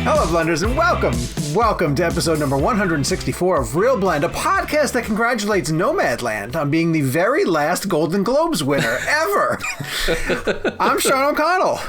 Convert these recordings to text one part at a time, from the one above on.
Hello, Blenders, and welcome to episode number 164 of Real Blend, a podcast that congratulates Nomadland on being the very last Golden Globes winner ever. I'm Sean O'Connell,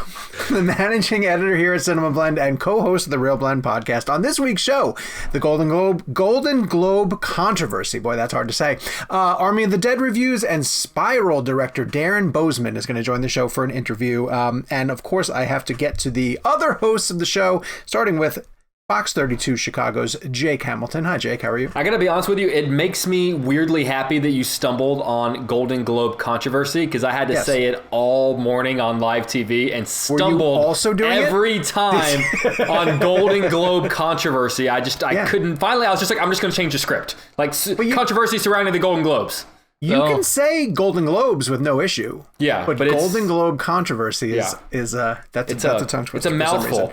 the managing editor here at Cinema Blend and co-host of the Real Blend podcast. On this week's show, the Golden Globe controversy. Boy, that's hard to say. Army of the Dead reviews and Spiral director Darren Bousman is going to join the show for an interview. And of course, I have to get to the other hosts of the show, starting with Fox 32 Chicago's Jake Hamilton. Hi, Jake. How are you? I gotta be honest with you. It makes me weirdly happy that you stumbled on Golden Globe controversy, because I had to say it all morning on live TV and stumbled also doing every time on Golden Globe controversy. I couldn't. Finally, I was just like, I'm just going to change the script. Like, controversy surrounding the Golden Globes. You can say Golden Globes with no issue. Yeah, but Golden Globe controversy is a tongue twister. It's a mouthful.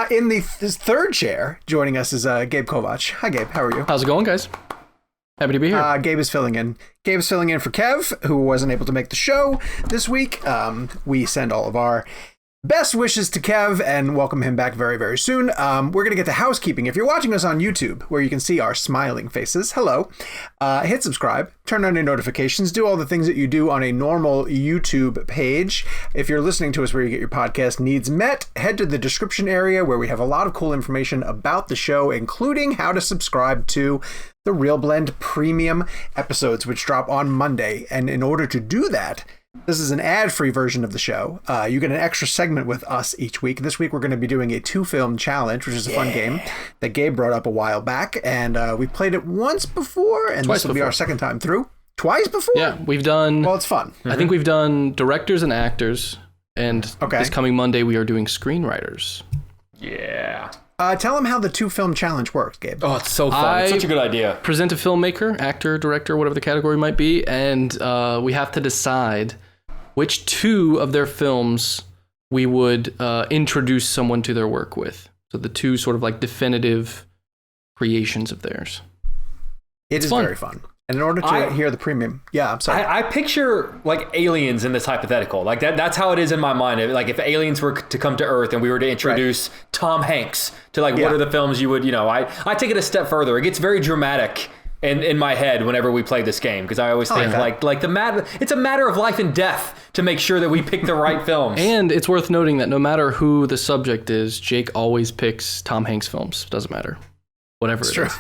In the third chair, joining us is Gabe Kovac. Hi, Gabe. How are you? How's it going, guys? Happy to be here. Gabe is filling in. Gabe is filling in for Kev, who wasn't able to make the show this week. We send all of our best wishes to Kev and welcome him back very, very soon. We're going to get to housekeeping. If you're watching us on YouTube, where you can see our smiling faces, hello. Hit subscribe, turn on your notifications, do all the things that you do on a normal YouTube page. If you're listening to us where you get your podcast needs met, head to the description area where we have a lot of cool information about the show, including how to subscribe to the Real Blend premium episodes, which drop on Monday. And in order to do that, this is an ad-free version of the show. You get an extra segment with us each week. This week, we're going to be doing a 2-film challenge, which is a fun game that Gabe brought up a while back. And we played it once before, and this will be our second time through. Twice before? Yeah, we've done... Well, it's fun. I think we've done directors and actors. And this coming Monday, we are doing screenwriters. Yeah. Tell them how the 2-film challenge works, Gabe. Oh, it's so fun. It's such a good idea. Present a filmmaker, actor, director, whatever the category might be, and we have to decide which 2 of their films we would introduce someone to their work with. So the 2 sort of like definitive creations of theirs. It's fun. Very fun. And in order to hear the premium, I'm sorry. I picture like aliens in this hypothetical. Like that's how it is in my mind. Like if aliens were to come to Earth and we were to introduce Tom Hanks to what are the films you would, I take it a step further. It gets very dramatic in my head whenever we play this game, because I always think it's a matter of life and death to make sure that we pick the right films. And it's worth noting that no matter who the subject is, Jake always picks Tom Hanks films. Doesn't matter. Whatever it is.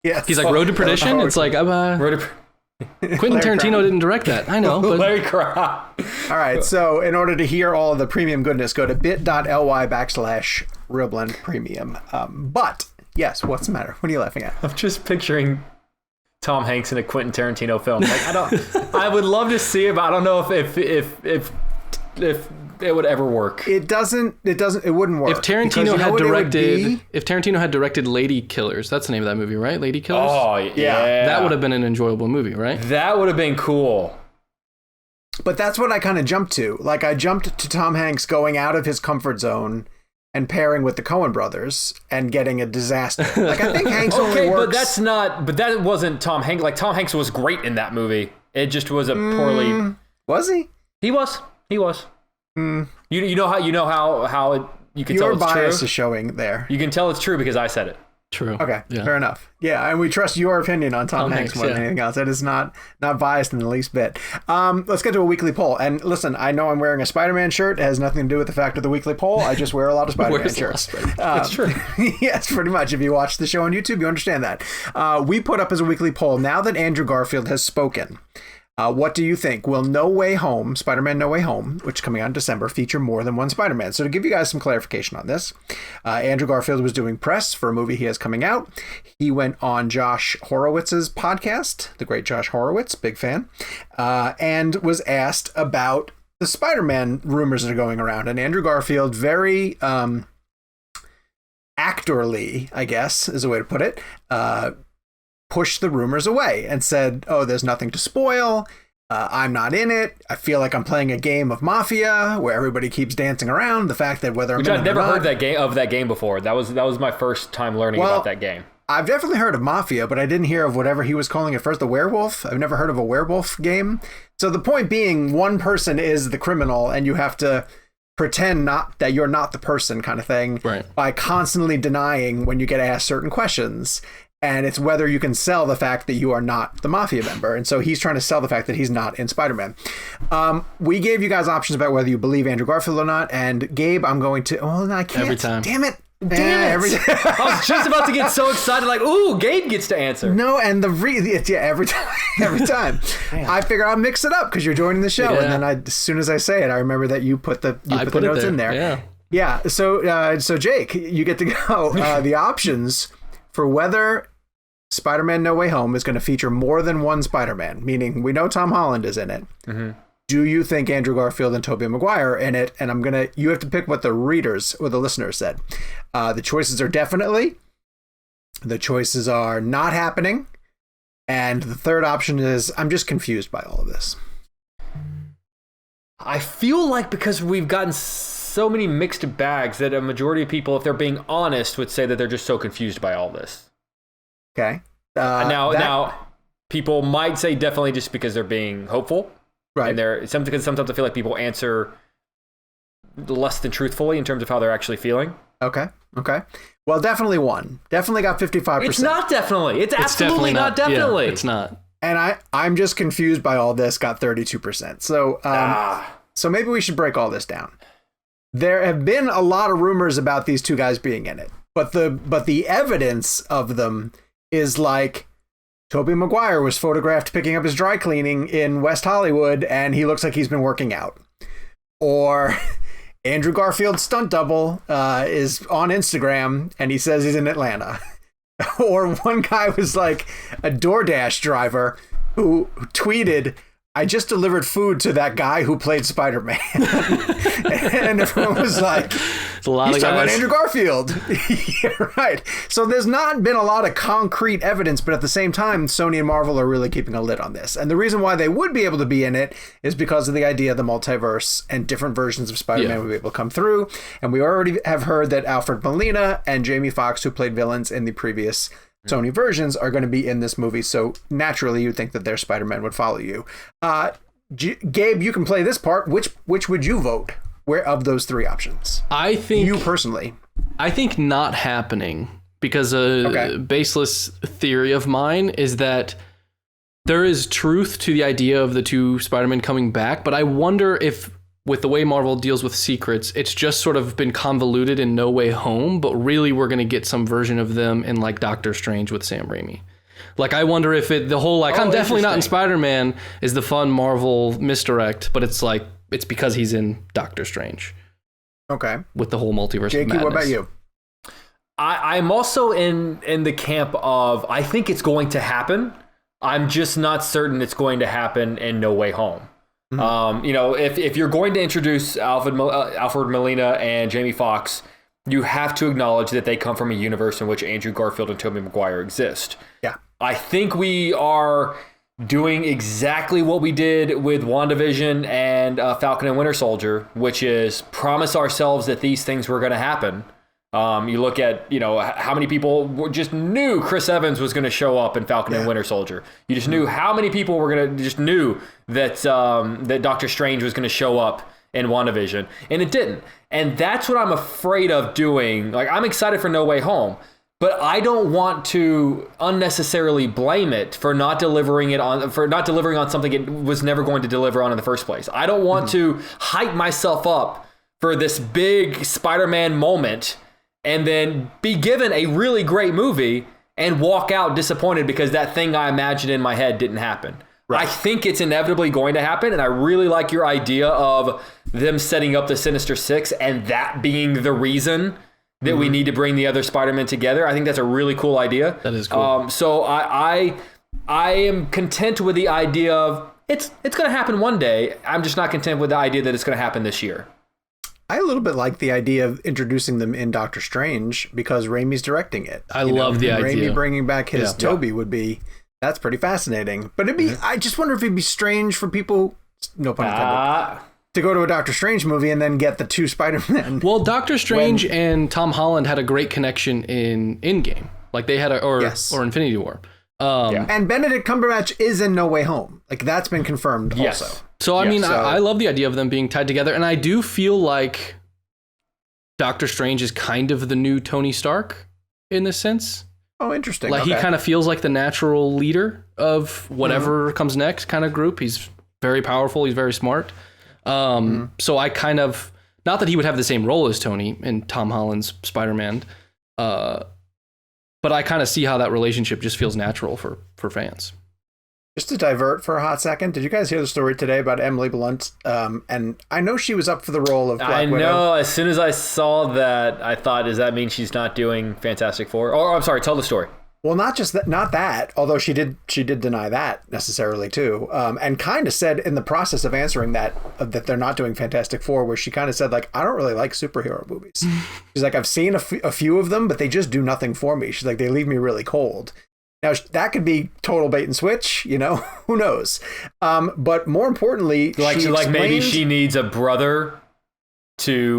Yes. He's like, Road to Perdition? It's like, Quentin Tarantino didn't direct that. I know. But... Larry Crown. All right. So in order to hear all of the premium goodness, go to bit.ly/RealBlend Premium. But yes, what's the matter? What are you laughing at? I'm just picturing Tom Hanks in a Quentin Tarantino film. Like I would love to see it, but I don't know if it would ever work. It wouldn't work. If Tarantino had directed Lady Killers, that's the name of that movie, right? Lady Killers? Oh, yeah. That would have been an enjoyable movie, right? That would have been cool. But that's what I kind of jumped to. Like, I jumped to Tom Hanks going out of his comfort zone and pairing with the Coen brothers and getting a disaster. Like, I think Hanks only works... but that wasn't Tom Hanks. Like, Tom Hanks was great in that movie. It just was a poorly... Was he? He was. You know how you can tell it's true? Your bias is showing there. You can tell it's true because I said it. True. Okay, fair enough. Yeah, and we trust your opinion on Tom Hanks more than anything else. That is not biased in the least bit. Let's get to a weekly poll. And listen, I know I'm wearing a Spider-Man shirt. It has nothing to do with the fact of the weekly poll. I just wear a lot of Spider-Man shirts. That's true. Yes, pretty much. If you watch the show on YouTube, you understand that. We put up as a weekly poll, now that Andrew Garfield has spoken, what do you think? Will No Way Home, Spider-Man No Way Home, which is coming out in December, feature more than one Spider-Man? So to give you guys some clarification on this, Andrew Garfield was doing press for a movie he has coming out. He went on Josh Horowitz's podcast, the great Josh Horowitz, big fan, and was asked about the Spider-Man rumors that are going around. And Andrew Garfield, very actorly, I guess is a way to put it, pushed the rumors away and said, oh, there's nothing to spoil. I'm not in it. I feel like I'm playing a game of Mafia where everybody keeps dancing around. The fact that whether I've never heard that game before. That was my first time learning about that game. I've definitely heard of Mafia, but I didn't hear of whatever he was calling it first, the werewolf. I've never heard of a werewolf game. So the point being, one person is the criminal and you have to pretend not that you're not the person kind of thing, right, by constantly denying when you get asked certain questions. And it's whether you can sell the fact that you are not the mafia member. And so he's trying to sell the fact that he's not in Spider-Man. We gave you guys options about whether you believe Andrew Garfield or not. And Gabe, I'm going to, oh, I can't. Every time. Damn it. Damn it. I was just about to get so excited, like, ooh, Gabe gets to answer. No, and every time. I figure I'll mix it up because you're joining the show, and then as soon as I say it, I remember that you put the notes in there. Yeah. So Jake, you get to go. The options for whether Spider-Man: No Way Home is going to feature more than one Spider-Man, meaning we know Tom Holland is in it. Mm-hmm. Do you think Andrew Garfield and Tobey Maguire are in it? And you have to pick what the readers or the listeners said. The choices are definitely. The choices are not happening. And the third option is, I'm just confused by all of this. I feel like because we've gotten so many mixed bags that a majority of people, if they're being honest, would say that they're just so confused by all this. Okay. Now, people might say definitely just because they're being hopeful. Right. And sometimes I feel like people answer less than truthfully in terms of how they're actually feeling. Okay. Well, definitely one. Definitely got 55%. It's not definitely. It's absolutely not definitely. Yeah, it's not. And I'm just confused by all this, got 32%. So maybe we should break all this down. There have been a lot of rumors about these two guys being in it, but the evidence of them is like Tobey Maguire was photographed picking up his dry cleaning in West Hollywood, and he looks like he's been working out. Or Andrew Garfield's stunt double is on Instagram, and he says he's in Atlanta. Or one guy was like a DoorDash driver who tweeted, I just delivered food to that guy who played Spider-Man. And everyone was like, he's talking about Andrew Garfield. Yeah, right. So there's not been a lot of concrete evidence, but at the same time, Sony and Marvel are really keeping a lid on this. And the reason why they would be able to be in it is because of the idea of the multiverse and different versions of Spider-Man will be able to come through. And we already have heard that Alfred Molina and Jamie Foxx, who played villains in the previous Sony versions, are going to be in this movie, so naturally you'd think that their Spider-Man would follow you. Gabe, you can play this part. Which would you vote? Where of those three options? I think you personally. I think not happening, because a baseless theory of mine is that there is truth to the idea of the two Spider-Men coming back, but I wonder if, with the way Marvel deals with secrets, it's just sort of been convoluted in No Way Home, but really we're going to get some version of them in like Doctor Strange with Sam Raimi. Like, I wonder if the whole I'm definitely not in Spider-Man is the fun Marvel misdirect, but it's like, it's because he's in Doctor Strange. Okay. With the whole multiverse Jakey, of madness. what about you? I'm also in the camp of, I think it's going to happen. I'm just not certain it's going to happen in No Way Home. Mm-hmm. If you're going to introduce Alfred Molina and Jamie Foxx, you have to acknowledge that they come from a universe in which Andrew Garfield and Tobey Maguire exist. Yeah. I think we are doing exactly what we did with WandaVision and Falcon and Winter Soldier, which is promise ourselves that these things were going to happen. You look at, how many people just knew Chris Evans was going to show up in Falcon and Winter Soldier. You just knew how many people just knew that that Doctor Strange was going to show up in WandaVision, and it didn't. And that's what I'm afraid of doing. Like, I'm excited for No Way Home, but I don't want to unnecessarily blame it for not delivering on something it was never going to deliver on in the first place. I don't want to hype myself up for this big Spider-Man moment and then be given a really great movie and walk out disappointed because that thing I imagined in my head didn't happen. Right. I think it's inevitably going to happen, and I really like your idea of them setting up the Sinister Six and that being the reason that we need to bring the other Spider-Man together. I think that's a really cool idea. That is cool. So I am content with the idea of it's going to happen one day. I'm just not content with the idea that it's going to happen this year. I a little bit like the idea of introducing them in Doctor Strange because Raimi's directing it. I love the idea. Raimi bringing back his Toby would be, that's pretty fascinating. But it'd be, I just wonder if it'd be strange for people, no pun intended, to go to a Doctor Strange movie and then get the two Spider-Men. Well, Doctor Strange and Tom Holland had a great connection in Endgame. Like they had or Infinity War. And Benedict Cumberbatch is in No Way Home. Like, that's been confirmed also. So, I mean, I love the idea of them being tied together. And I do feel like Doctor Strange is kind of the new Tony Stark in this sense. Oh, interesting. Like, he kind of feels like the natural leader of whatever comes next kind of group. He's very powerful. He's very smart. So I kind of, not that he would have the same role as Tony in Tom Holland's Spider-Man, but I kind of see how that relationship just feels natural for fans. Just to divert for a hot second, did you guys hear the story today about Emily Blunt? And I know she was up for the role of Black Widow. I know. As soon as I saw that, I thought, does that mean she's not doing Fantastic Four? Or I'm sorry, tell the story. Well, not just that, not that, although she did deny that necessarily too, and kind of said in the process of answering that they're not doing Fantastic Four, where she kind of said, like, I don't really like superhero movies. She's like, I've seen a few of them, but they just do nothing for me. She's like, they leave me really cold. Now, that could be total bait and switch, you know, who knows? But more importantly, like maybe she needs a brother to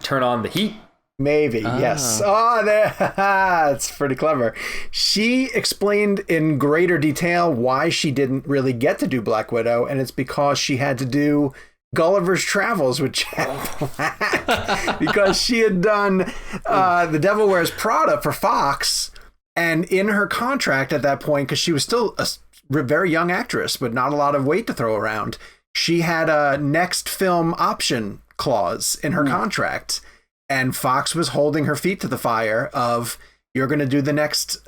turn on the heat. Maybe, yes. Oh, that's pretty clever. She explained in greater detail why she didn't really get to do Black Widow, and it's because she had to do Gulliver's Travels with Jack Black, because she had done The Devil Wears Prada for Fox, and in her contract at that point, because she was still a very young actress, but not a lot of weight to throw around, she had a next film option clause in her contract. And Fox was holding her feet to the fire of, you're going to do the next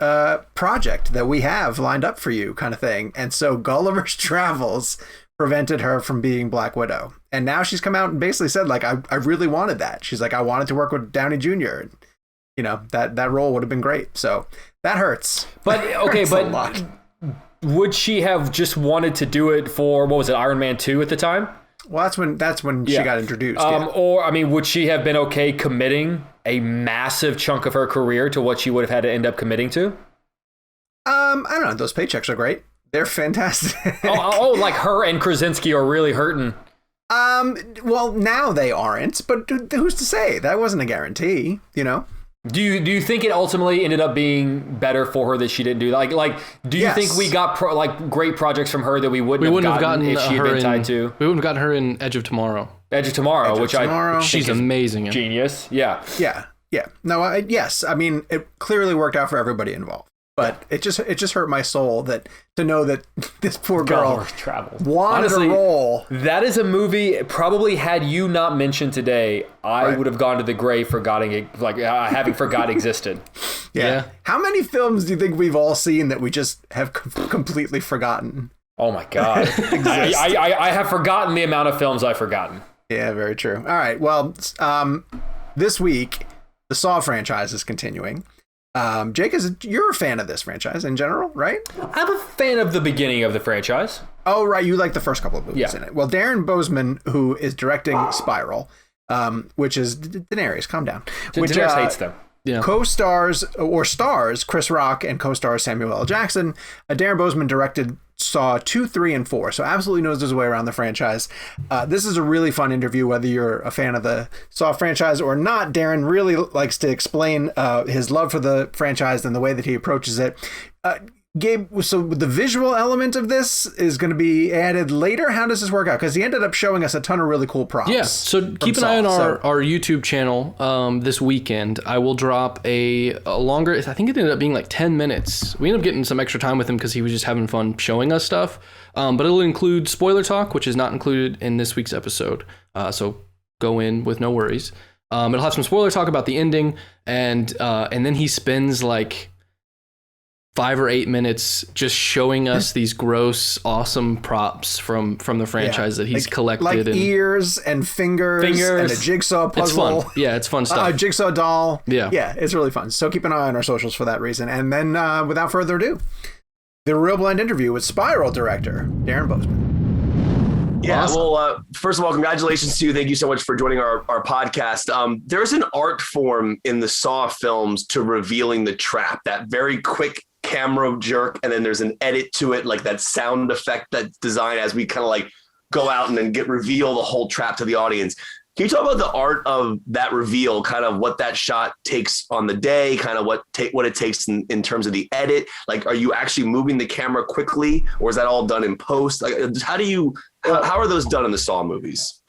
project that we have lined up for you, kind of thing. And so Gulliver's Travels prevented her from being Black Widow. And now she's come out and basically said, like, I really wanted that. She's like, I wanted to work with Downey Jr. And, you know, that role would have been great. So that hurts. But, okay, but would she have just wanted to do it for, what was it, Iron Man 2 at the time? Well, that's when she got introduced. Or, I mean, would she have been okay committing a massive chunk of her career to what she would have had to end up committing to? I don't know. Those paychecks are great. They're fantastic. Like her and Krasinski are really hurting. Well, now they aren't, but who's to say? That wasn't a guarantee, you know? Do you think it ultimately ended up being better for her that she didn't do that? Like, do you think we got great projects from her that we wouldn't have gotten if she had been tied to? We wouldn't have gotten her in Edge of Tomorrow. She's amazing in. Genius. Yeah. No, yes. I mean, it clearly worked out for everybody involved. But it just hurt my soul to know that this poor girl wanted a role. That is a movie. Probably had you not mentioned today, I would have gone to the grave forgetting it, like having forgot existed. Yeah. How many films do you think we've all seen that we just have completely forgotten? Oh my God! I have forgotten the amount of films I've forgotten. Yeah, very true. All right. Well, this week the Saw franchise is continuing. Jake, you're a fan of this franchise in general, right? I'm a fan of the beginning of the franchise. Oh, right. You like the first couple of movies in it. Well, Darren Bousman, who is directing Spiral, which is Daenerys, calm down. Daenerys hates them. Yeah. Co-stars or stars Chris Rock and co-stars Samuel L. Jackson. Darren Bousman directed Saw 2, 3, and 4, so absolutely knows his way around the franchise. This is a really fun interview, whether you're a fan of the Saw franchise or not. Darren really likes to explain his love for the franchise and the way that he approaches it. Gabe, so the visual element of this is going to be added later. How does this work out? Because he ended up showing us a ton of really cool props. Yeah, so keep an eye on our YouTube channel this weekend. I will drop a longer, I think it ended up being like 10 minutes. We ended up getting some extra time with him because he was just having fun showing us stuff. But it'll include spoiler talk, which is not included in this week's episode. So go in with no worries. It'll have some spoiler talk about the ending, and then he spends like 5 or 8 minutes just showing us these gross, awesome props from the franchise that he's collected. Like ears and fingers and a jigsaw puzzle. It's fun. Yeah, it's fun stuff. A jigsaw doll. Yeah, it's really fun. So keep an eye on our socials for that reason. And then without further ado, the Real Blind interview with Spiral director Darren Bousman. Yeah, awesome. Well, first of all, congratulations to you. Thank you so much for joining our podcast. There's an art form in the Saw films to revealing the trap, that very quick camera jerk, and then there's an edit to it, like that sound effect that's designed as we kind of like go out and then reveal the whole trap to the audience. Can you talk about the art of that reveal, kind of what that shot takes on the day, kind of what it takes in terms of the edit? Like, are you actually moving the camera quickly, or is that all done in post? Like, how are those done in the Saw movies?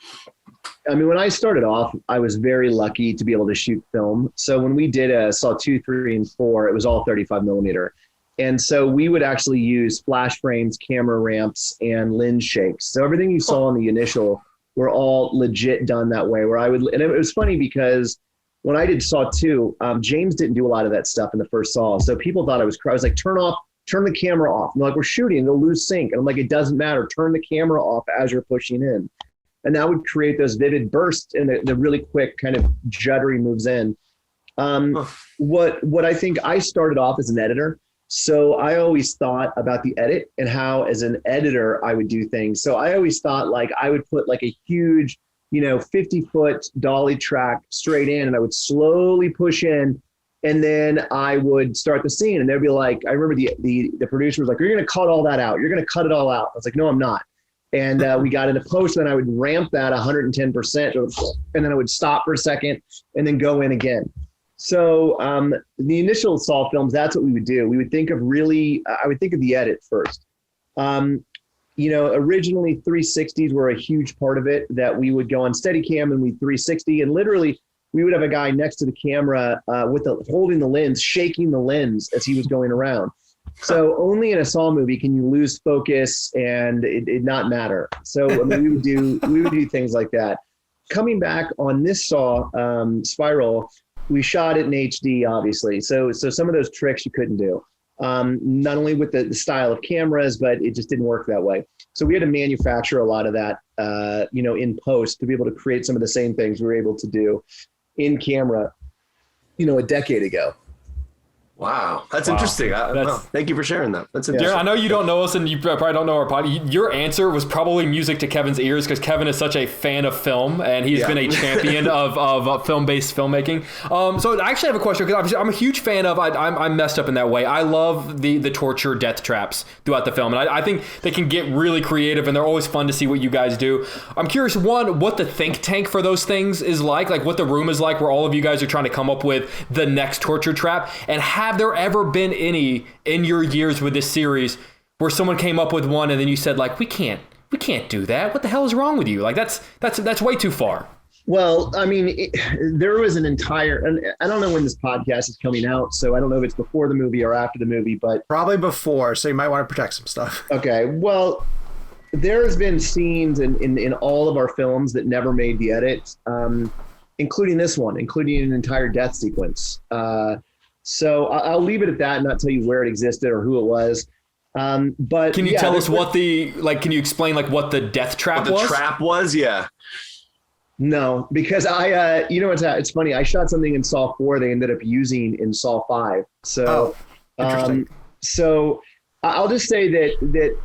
I mean, when I started off, I was very lucky to be able to shoot film. So when we did Saw 2, 3, and 4, it was all 35 millimeter. And so we would actually use flash frames, camera ramps, and lens shakes. So everything you saw in the initial were all legit done that way. And it was funny because when I did Saw 2, James didn't do a lot of that stuff in the first Saw. So people thought I was like, turn the camera off. And they're like, we're shooting, they'll lose sync. And I'm like, it doesn't matter. Turn the camera off as you're pushing in. And that would create those vivid bursts and the really quick kind of juddery moves in. What I think, I started off as an editor. So I always thought about the edit and how, as an editor, I would do things. So I always thought like I would put like a huge, 50-foot dolly track straight in, and I would slowly push in, and then I would start the scene. And they'd be like, I remember the producer was like, "You're going to cut all that out. You're going to cut it all out." I was like, "No, I'm not." And we got into post, and I would ramp that 110%, and then I would stop for a second and then go in again. So the initial Saw films, that's what we would do. We would think of I would think of the edit first. Originally 360s were a huge part of it, that we would go on Steadicam and we'd 360, and literally we would have a guy next to the camera holding the lens, shaking the lens as he was going around. So only in a Saw movie can you lose focus and it not matter. So we would do things like that. Coming back on this Saw Spiral, we shot it in HD, obviously. So some of those tricks you couldn't do, not only with the style of cameras, but it just didn't work that way. So we had to manufacture a lot of that, in post to be able to create some of the same things we were able to do in camera, a decade ago. Wow, that's interesting. Thank you for sharing that. That's interesting. Darren, I know you don't know us, and you probably don't know our podcast. Your answer was probably music to Kevin's ears, because Kevin is such a fan of film, and he's been a champion of film-based filmmaking. So I actually have a question, because I'm a huge fan of. I'm messed up in that way. I love the torture death traps throughout the film, and I think they can get really creative, and they're always fun to see what you guys do. I'm curious, one, what the think tank for those things is like what the room is like, where all of you guys are trying to come up with the next torture trap, and have there ever been any in your years with this series where someone came up with one and then you said, like, we can't do that, what the hell is wrong with you? Like, that's way too far. Well, I mean, there was an entire, and I don't know when this podcast is coming out, so I don't know if it's before the movie or after the movie, but probably before, so you might want to protect some stuff. Okay, well, there's been scenes in all of our films that never made the edit, including this one, including an entire death sequence. So I'll leave it at that and not tell you where it existed or who it was. But can you tell us what can you explain what the death trap was? The trap was, yeah. No, because it's funny. I shot something in Saw 4 they ended up using in Saw 5. So, so I'll just say that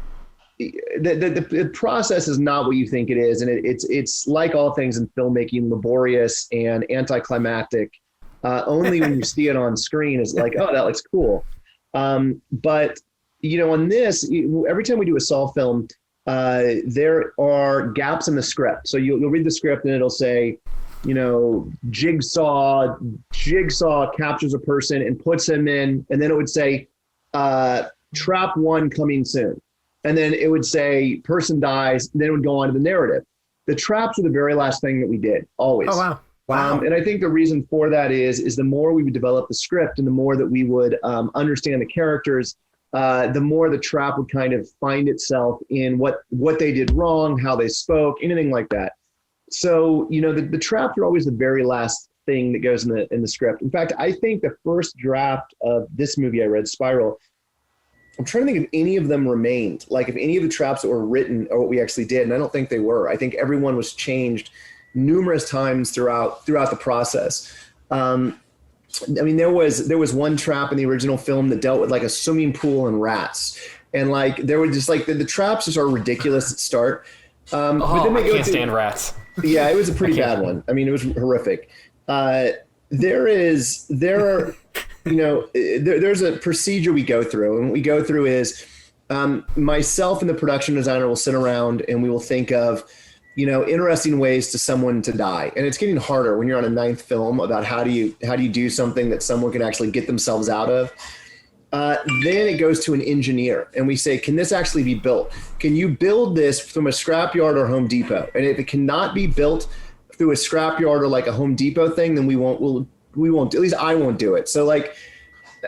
the process is not what you think it is. And it's like all things in filmmaking, laborious and anticlimactic. Only when you see it on screen is like, oh, that looks cool. But, on this, every time we do a Saw film, there are gaps in the script. So you'll read the script and it'll say, Jigsaw captures a person and puts him in. And then it would say, trap 1 coming soon. And then it would say person dies. And then it would go on to the narrative. The traps are the very last thing that we did, always. Oh, wow. Wow. And I think the reason for that is the more we would develop the script and the more that we would understand the characters, the more the trap would kind of find itself in what they did wrong, how they spoke, anything like that. So, the traps are always the very last thing that goes in the script. In fact, I think the first draft of this movie I read, Spiral, I'm trying to think if any of them remained, like if any of the traps that were written are what we actually did. And I don't think they were. I think everyone was changed numerous times throughout the process. I mean, there was one trap in the original film that dealt with like a swimming pool and rats, and like there were just like the traps just are ridiculous at start. But then I can't stand rats. Yeah, it was a pretty bad one. I mean, it was horrific. There's a procedure we go through, and what we go through is myself and the production designer will sit around and we will think of, interesting ways to someone to die. And it's getting harder when you're on a ninth film about how do you do something that someone can actually get themselves out of. Then it goes to an engineer and we say, can this actually be built? Can you build this from a scrapyard or Home Depot? And if it cannot be built through a scrapyard or like a Home Depot thing, then we won't, at least I won't do it. So like,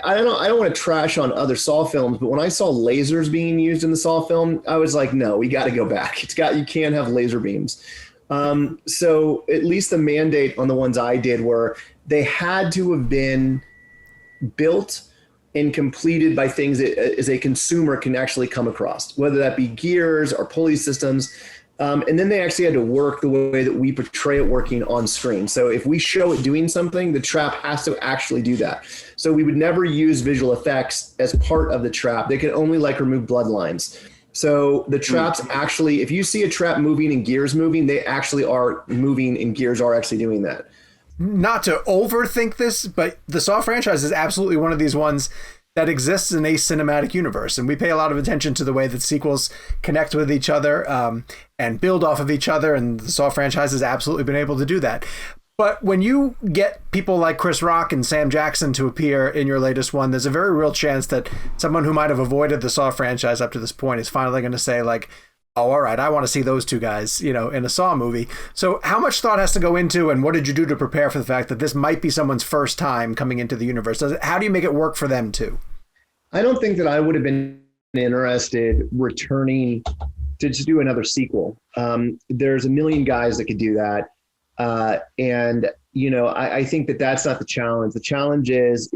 I don't want to trash on other Saw films, but when I saw lasers being used in the Saw film, I was like, no, we got to go back. You can't have laser beams. So at least the mandate on the ones I did were they had to have been built and completed by things that as a consumer can actually come across, whether that be gears or pulley systems. And then they actually had to work the way that we portray it working on screen. So if we show it doing something, the trap has to actually do that. So we would never use visual effects as part of the trap. They can only like remove bloodlines. So the traps actually, if you see a trap moving and gears moving, they actually are moving and gears are actually doing that. Not to overthink this, but the Saw franchise is absolutely one of these ones that exists in a cinematic universe. And we pay a lot of attention to the way that sequels connect with each other and build off of each other. And the Saw franchise has absolutely been able to do that. But when you get people like Chris Rock and Sam Jackson to appear in your latest one, there's a very real chance that someone who might have avoided the Saw franchise up to this point is finally going to say like, oh, all right, I want to see those two guys, in a Saw movie. So how much thought has to go into, and what did you do to prepare for the fact that this might be someone's first time coming into the universe? How do you make it work for them too? I don't think that I would have been interested returning to do another sequel. There's a million guys that could do that. And I think that that's not the challenge. The challenge is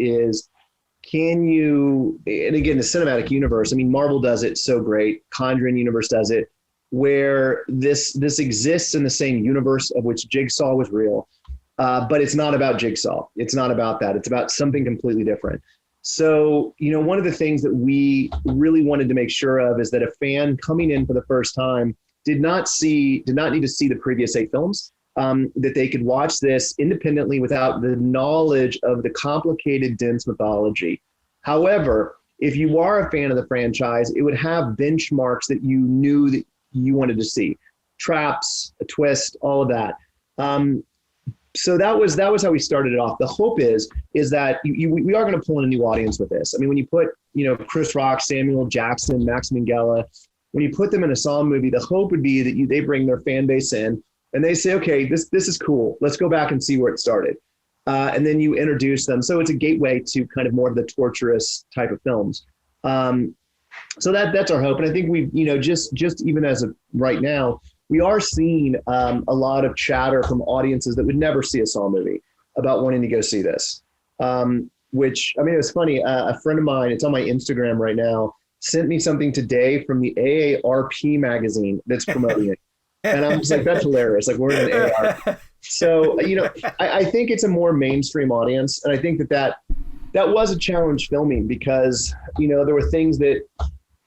can you, and again, the cinematic universe, I mean, Marvel does it so great. Conjuring universe does it, where this exists in the same universe of which Jigsaw was real. But it's not about Jigsaw. It's not about that. It's about something completely different. So, one of the things that we really wanted to make sure of is that a fan coming in for the first time did not need to see the previous 8 films, that they could watch this independently without the knowledge of the complicated, dense mythology. However, if you are a fan of the franchise, it would have benchmarks that you knew that you wanted to see. Traps, a twist, all of that. So that was how we started it off. The hope is that we are going to pull in a new audience with this. I mean, when you put, Chris Rock, Samuel Jackson, Max Minghella, when you put them in a Saw movie, the hope would be that they bring their fan base in and they say, okay, this is cool. Let's go back and see where it started. And then you introduce them. So it's a gateway to kind of more of the torturous type of films. So that's our hope. And I think we've, just even as of right now, we are seeing a lot of chatter from audiences that would never see a Saw movie about wanting to go see this. Which, I mean, it was funny. A friend of mine, it's on my Instagram right now, sent me something today from the AARP magazine that's promoting it. And I'm just like, that's hilarious. Like, we're in an AAR. So, I think it's a more mainstream audience. And I think that was a challenge filming because, there were things that,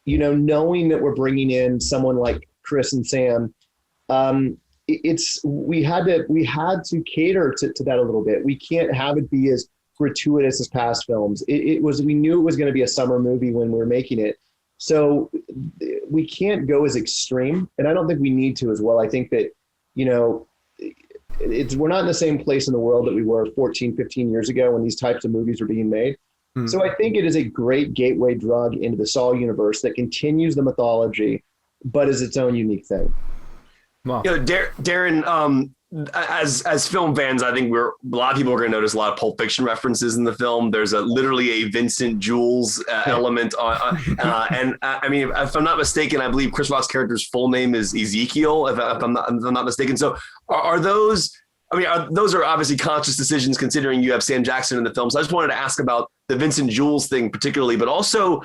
knowing that we're bringing in someone like Chris and Sam, we had to cater to that a little bit. We can't have it be as gratuitous as past films. We knew it was going to be a summer movie when we were making it. So we can't go as extreme, and I don't think we need to as well. I think that, we're not in the same place in the world that we were 14, 15 years ago when these types of movies were being made. Mm-hmm. So I think it is a great gateway drug into the Saw universe that continues the mythology, but is its own unique thing. Wow. Darren, as film fans, I think a lot of people are going to notice a lot of Pulp Fiction references in the film. There's literally a Vincent Jules element and I mean, if I'm not mistaken, I believe Chris Rock's character's full name is Ezekiel, if I'm not mistaken. So are those? I mean, those are obviously conscious decisions considering you have Sam Jackson in the film. So I just wanted to ask about the Vincent Jules thing particularly, but also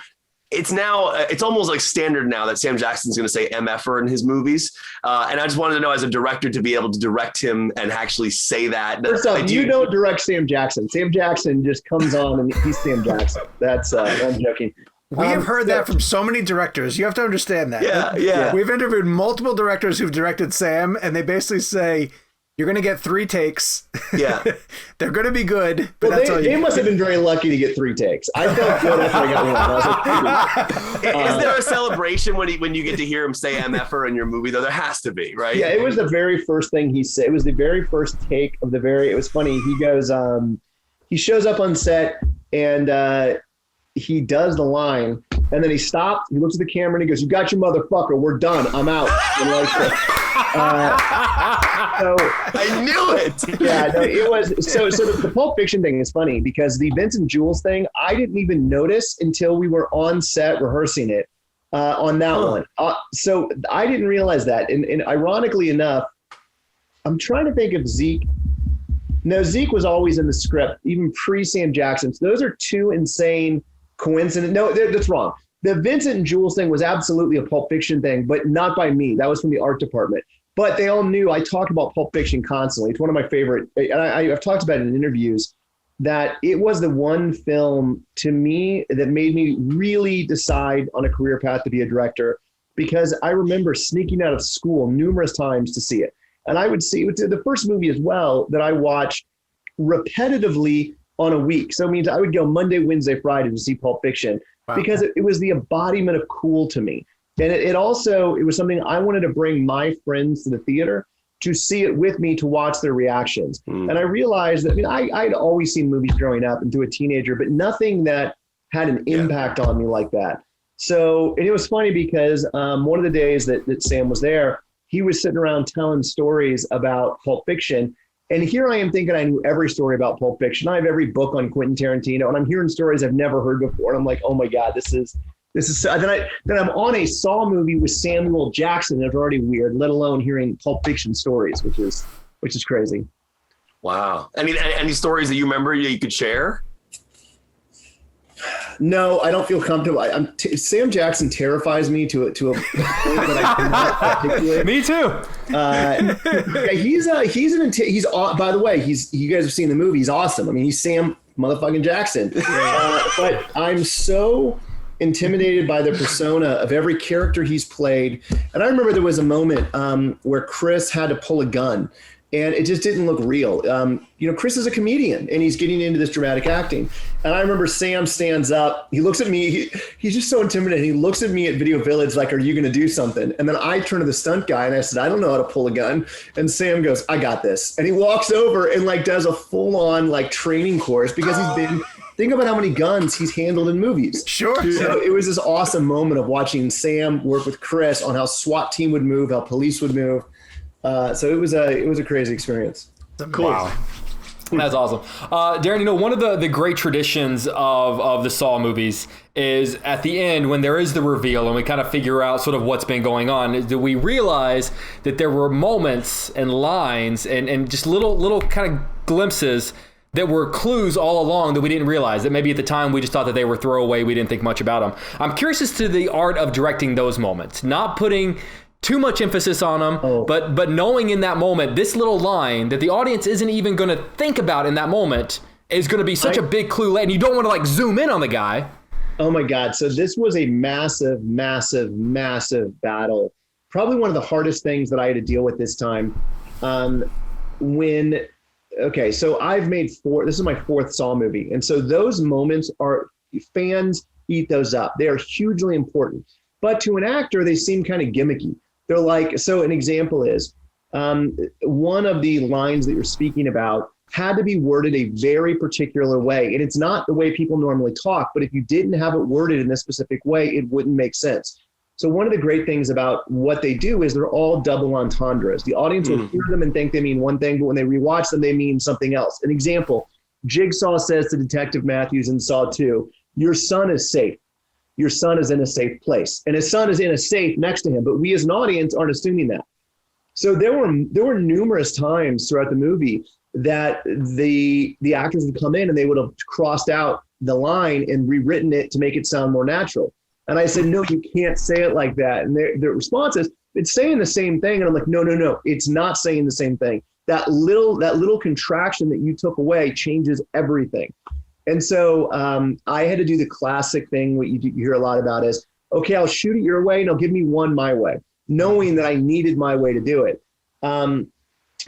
it's almost like standard now that Sam Jackson's going to say MFer in his movies. And I just wanted to know, as a director, to be able to direct him and actually say that. First off, you don't direct Sam Jackson. Sam Jackson just comes on and he's Sam Jackson. That's, I'm joking. We have heard that from so many directors. You have to understand that. Yeah. We've interviewed multiple directors who've directed Sam, and they basically say, You're going to get 3 takes. Yeah. They're going to be good, but well, that's all you they must have been very lucky to get 3 takes. I felt good after I got one. I was like, Is there a celebration when you get to hear him say MFer in your movie, though? There has to be, right? yeah, it was the very first thing he said. It was the very first take of it was funny. He goes, he shows up on set and he does the line and then he stops, he looks at the camera and he goes, "You got your motherfucker. We're done. I'm out." And so I knew it. Yeah, no, it was so the Pulp Fiction thing is funny because the Vincent Jules thing, I didn't even notice until we were on set rehearsing it on that one. So I didn't realize that. And ironically enough, I'm trying to think of Zeke. No, Zeke was always in the script, even pre-Sam Jackson. So those are 2 insane coincidences. No, that's wrong. The Vincent and Jules thing was absolutely a Pulp Fiction thing, but not by me. That was from the art department. But they all knew I talk about Pulp Fiction constantly. It's one of my favorite, and I've talked about it in interviews, that it was the one film to me that made me really decide on a career path to be a director, because I remember sneaking out of school numerous times to see it. And I would see, it was the first movie as well that I watched repetitively on a week. So it means I would go Monday, Wednesday, Friday to see Pulp Fiction. Wow. Because it was the embodiment of cool to me. And it was something I wanted to bring my friends to the theater to see it with me, to watch their reactions. And I realized that, I'd always seen movies growing up and to a teenager, but nothing that had an impact on me like that. So, and it was funny because one of the days that Sam was there, he was sitting around telling stories about Pulp Fiction. And here I am thinking I knew every story about Pulp Fiction. I have every book on Quentin Tarantino, and I'm hearing stories I've never heard before. And I'm like, oh my God, this is so, then I'm on a Saw movie with Samuel Jackson. It's already weird, let alone hearing Pulp Fiction stories, which is crazy. Wow. Any stories that you remember that you could share? No, I don't feel comfortable. Sam Jackson terrifies me to a point that I cannot articulate. Me too. He's by the way, you guys have seen the movie. He's awesome. He's Sam motherfucking Jackson. But I'm so intimidated by the persona of every character he's played. And I remember there was a moment where Chris had to pull a gun. And it just didn't look real. Chris is a comedian and he's getting into this dramatic acting. And I remember Sam stands up, he looks at me, he's just so intimidating. He looks at me at Video Village like, "Are you going to do something?" And then I turn to the stunt guy and I said, "I don't know how to pull a gun." And Sam goes, "I got this." And he walks over and does a full on training course because think about how many guns he's handled in movies. Sure. So it was this awesome moment of watching Sam work with Chris on how SWAT team would move, how police would move. So it was a crazy experience. Cool. Wow. That's awesome. Darren, one of the great traditions of the Saw movies is at the end when there is the reveal and we kind of figure out sort of what's been going on, is that we realize that there were moments and lines and just little kind of glimpses that were clues all along that we didn't realize, that maybe at the time we just thought that they were throwaway, we didn't think much about them. I'm curious as to the art of directing those moments, not putting too much emphasis on them, but knowing in that moment, this little line that the audience isn't even going to think about in that moment is going to be such a big clue, and you don't want to zoom in on the guy. Oh my God. So this was a massive, massive, massive battle. Probably one of the hardest things that I had to deal with this time. So I've made this is my 4th Saw movie. And so those moments fans eat those up. They are hugely important. But to an actor, they seem kind of gimmicky. They're so an example is one of the lines that you're speaking about had to be worded a very particular way. And it's not the way people normally talk, but if you didn't have it worded in this specific way, it wouldn't make sense. So one of the great things about what they do is they're all double entendres. The audience will hear them and think they mean one thing, but when they rewatch them, they mean something else. An example, Jigsaw says to Detective Matthews in Saw 2, "Your son is safe. Your son is in a safe place." And his son is in a safe next to him, but we as an audience aren't assuming that. So there were numerous times throughout the movie that the actors would come in and they would have crossed out the line and rewritten it to make it sound more natural. And I said, "No, you can't say it like that." And their response is, "It's saying the same thing." And I'm like, no, it's not saying the same thing. That little contraction that you took away changes everything. And so I had to do the classic thing, what you hear a lot about is, okay, I'll shoot it your way and I'll give me one my way, knowing that I needed my way to do it.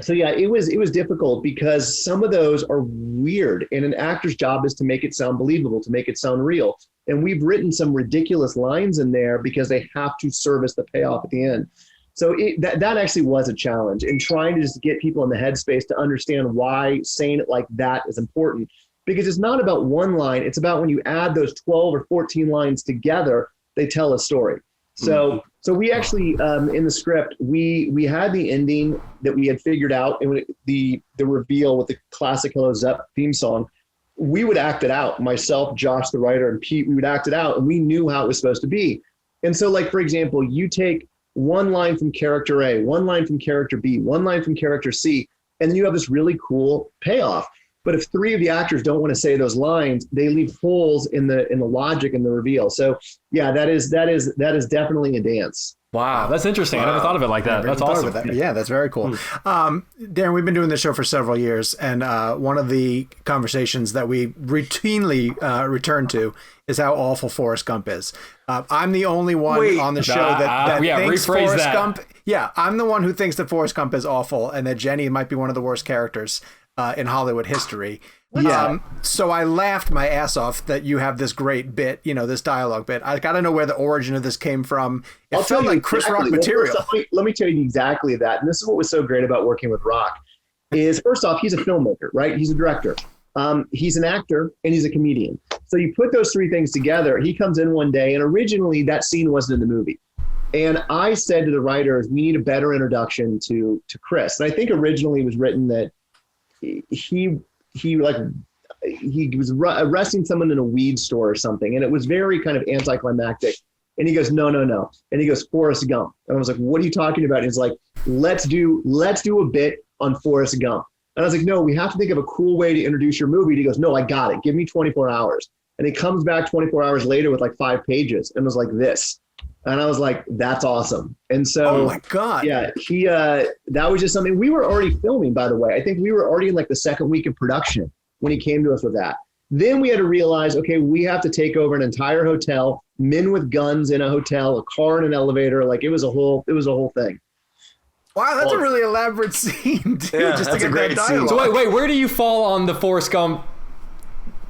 So yeah, it was difficult because some of those are weird, and an actor's job is to make it sound believable, to make it sound real. And we've written some ridiculous lines in there because they have to service the payoff at the end. So that actually was a challenge, in trying to just get people in the headspace to understand why saying it like that is important. Because it's not about one line, it's about when you add those 12 or 14 lines together, they tell a story. So we actually, in the script, we had the ending that we had figured out, and the reveal with the classic Hello Zepp theme song. We would act it out. Myself, Josh, the writer, and Pete, we would act it out, and we knew how it was supposed to be. And so, like, for example, you take one line from character A, one line from character B, one line from character C, and then you have this really cool payoff. But if three of the actors don't want to say those lines, they leave holes in the logic and the reveal. So yeah, that is definitely a dance. Wow, that's interesting. Wow. I never thought of it like that. That's awesome. That. Yeah, that's very cool. Darren, we've been doing this show for several years, and one of the conversations that we routinely return to is how awful Forrest Gump is. I'm the only one on the show that thinks Forrest Gump. Yeah, I'm the one who thinks that Forrest Gump is awful, and that Jenny might be one of the worst characters in Hollywood history. Yeah. So I laughed my ass off that you have this great bit, this dialogue bit. I got to know where the origin of this came from. It felt like Chris Rock material. Let me tell you exactly that. And this is what was so great about working with Rock is, first off, he's a filmmaker, right? He's a director. He's an actor, and he's a comedian. So you put those three things together. He comes in one day, and originally that scene wasn't in the movie. And I said to the writers, we need a better introduction to Chris. And I think originally it was written that he was arresting someone in a weed store or something, and it was very kind of anticlimactic. And he goes, no, and he goes, Forrest Gump. And I was like, what are you talking about? And he's like, let's do a bit on Forrest Gump. And I was like, no, we have to think of a cool way to introduce your movie. And he goes, no, I got it. Give me 24 hours. And he comes back 24 hours later with like 5 pages and was like this. And I was like, that's awesome. And so, oh my God. Yeah, that was just something we were already filming, by the way. I think we were already in like the second week of production when he came to us with that. Then we had to realize, okay, we have to take over an entire hotel, men with guns in a hotel, a car in an elevator. Like it was a whole thing. Wow, that's a really elaborate scene, too, yeah, just to get that dialogue. So wait, where do you fall on the Forrest Gump?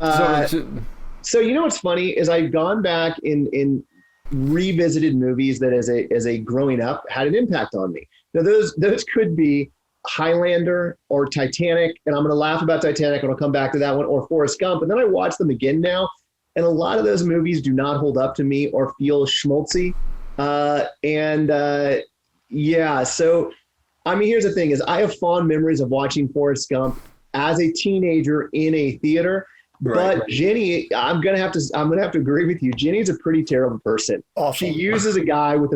So you know what's funny is I've gone back in revisited movies that as a growing up had an impact on me. Now those could be Highlander or Titanic, and I'm going to laugh about Titanic and I'll come back to that one, or Forrest Gump. And then I watch them again now, and a lot of those movies do not hold up to me or feel schmaltzy. So I mean, here's the thing: is I have fond memories of watching Forrest Gump as a teenager in a theater. But Jenny, I'm gonna have to agree with you. Jenny's a pretty terrible person. Awful. She uses a guy with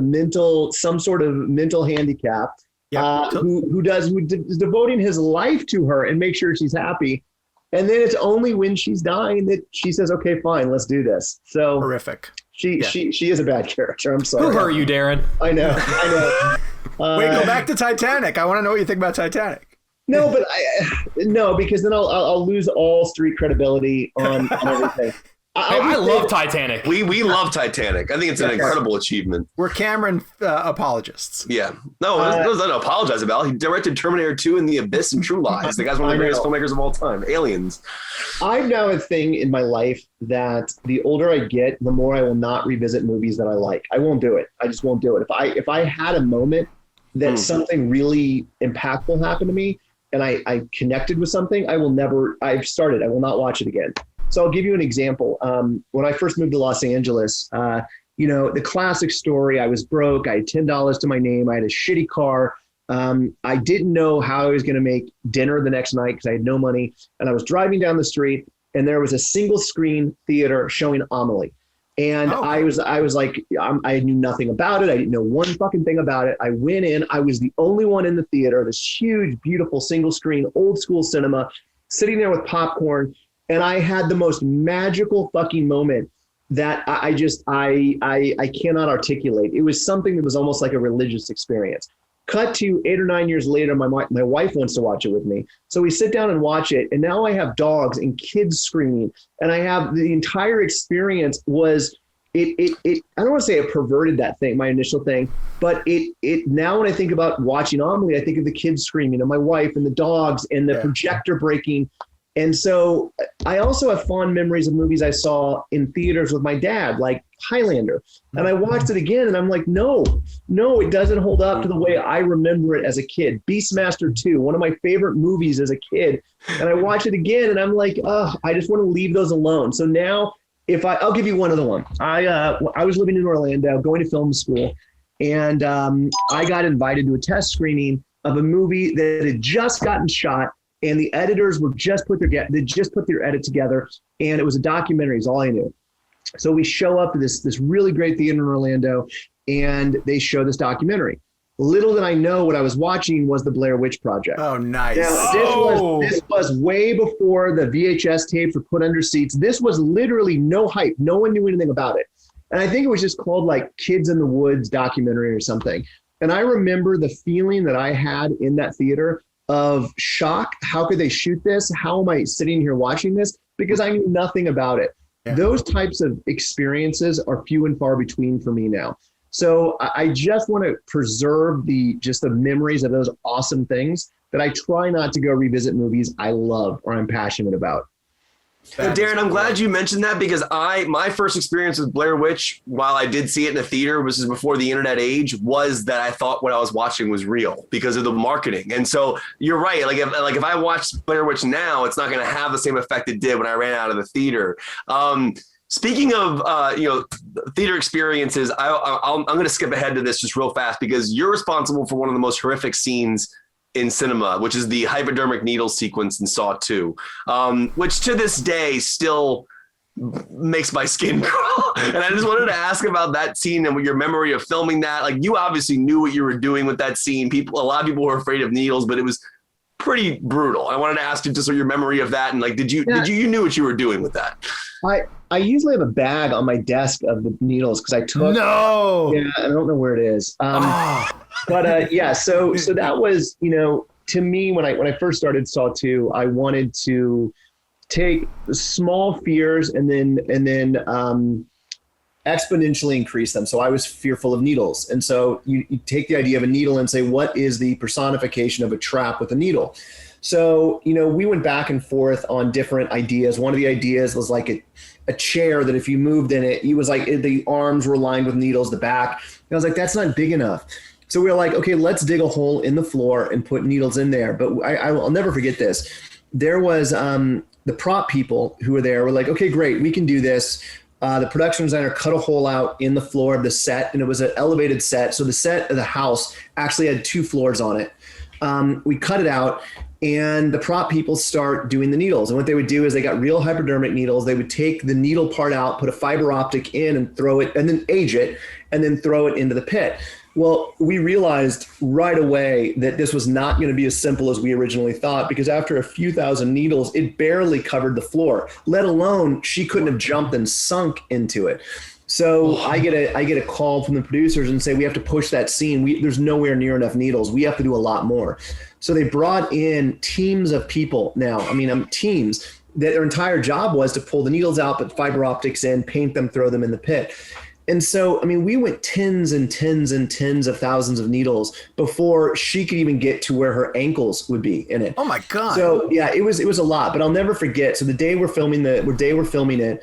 some sort of mental handicap, who is devoting his life to her and make sure she's happy. And then it's only when she's dying that she says, "Okay, fine, let's do this." So horrific. She is a bad character. I'm sorry. Who hurt you, Darren? I know. Wait, go back to Titanic. I want to know what you think about Titanic. No, but because then I'll lose all street credibility on everything. I love Titanic. We love Titanic. I think it's an incredible achievement. We're Cameron apologists. Yeah. No, there's nothing to apologize about. He directed Terminator 2 and The Abyss and True Lies. The guy's one of the greatest filmmakers of all time. Aliens. I've now a thing in my life that the older I get, the more I will not revisit movies that I like. I won't do it. I just won't do it. If I had a moment that something really impactful happened to me, and I connected with something, I will not watch it again. So I'll give you an example. When I first moved to Los Angeles, the classic story, I was broke. I had $10 to my name. I had a shitty car. I didn't know how I was going to make dinner the next night because I had no money. And I was driving down the street, and there was a single screen theater showing Amelie. And I was like, I knew nothing about it. I didn't know one fucking thing about it. I went in. I was the only one in the theater, this huge, beautiful single screen, old school cinema, sitting there with popcorn. And I had the most magical fucking moment that I cannot articulate. It was something that was almost like a religious experience. Cut to 8 or 9 years later, my wife wants to watch it with me. So we sit down and watch it. And now I have dogs and kids screaming. And I have the entire experience was I don't want to say it perverted that thing, my initial thing, but it now when I think about watching Amelie, I think of the kids screaming and my wife and the dogs and the projector breaking. And so I also have fond memories of movies I saw in theaters with my dad, like Highlander. And I watched it again and I'm like, no, it doesn't hold up to the way I remember it as a kid. Beastmaster 2, one of my favorite movies as a kid. And I watch it again and I'm like, I just want to leave those alone. So now I'll give you one other one. I was living in Orlando, going to film school, and I got invited to a test screening of a movie that had just gotten shot. And the editors were just put their edit together, and it was a documentary. Is all I knew. So we show up to this really great theater in Orlando, and they show this documentary. Little did I know what I was watching was the Blair Witch Project. Oh, nice. Now, this was way before the VHS tapes were put under seats. This was literally no hype. No one knew anything about it. And I think it was just called like Kids in the Woods documentary or something. And I remember the feeling that I had in that theater of shock. How could they shoot this? How am I sitting here watching this? Because I knew nothing about it. Yeah. Those types of experiences are few and far between for me now. So I just want to preserve the memories of those awesome things that I try not to go revisit movies I love or I'm passionate about. Darren, I'm glad you mentioned that because my first experience with Blair Witch, while I did see it in the theater, which is before the internet age, was that I thought what I was watching was real because of the marketing. And so you're right. Like if I watch Blair Witch now, it's not going to have the same effect it did when I ran out of the theater. Speaking of theater experiences, I'm going to skip ahead to this just real fast because you're responsible for one of the most horrific scenes in cinema, which is the hypodermic needle sequence in Saw 2, which to this day still makes my skin crawl. And I just wanted to ask about that scene and your memory of filming that. Like, you obviously knew what you were doing with that scene. A lot of people were afraid of needles, but it was pretty brutal. I wanted to ask you just your memory of that, and like, did you knew what you were doing with that? I usually have a bag on my desk of the needles because I took. No. Yeah, I don't know where it is. But yeah, so that was, to me when I first started Saw 2, I wanted to take small fears and then exponentially increase them. So I was fearful of needles, and so you take the idea of a needle and say, what is the personification of a trap with a needle? So, we went back and forth on different ideas. One of the ideas was like a chair that if you moved in it, was like the arms were lined with needles, the back. And I was like, that's not big enough. So we were like, okay, let's dig a hole in the floor and put needles in there. But I'll never forget this. There was the prop people who were there were like, okay, great, we can do this. The production designer cut a hole out in the floor of the set, and it was an elevated set. So the set of the house actually had 2 floors on it. We cut it out, and the prop people start doing the needles. And what they would do is they got real hypodermic needles. They would take the needle part out, put a fiber optic in and throw it, and then age it, and then throw it into the pit. Well, we realized right away that this was not going to be as simple as we originally thought, because after a few thousand needles, it barely covered the floor, let alone she couldn't have jumped and sunk into it. So I get a call from the producers and say, we have to push that scene. There's nowhere near enough needles. We have to do a lot more. So they brought in teams of people now. Teams that their entire job was to pull the needles out, put fiber optics in, paint them, throw them in the pit. And so, we went tens and tens and tens of thousands of needles before she could even get to where her ankles would be in it. Oh my God. So yeah, it was a lot, but I'll never forget. So the day we're filming it,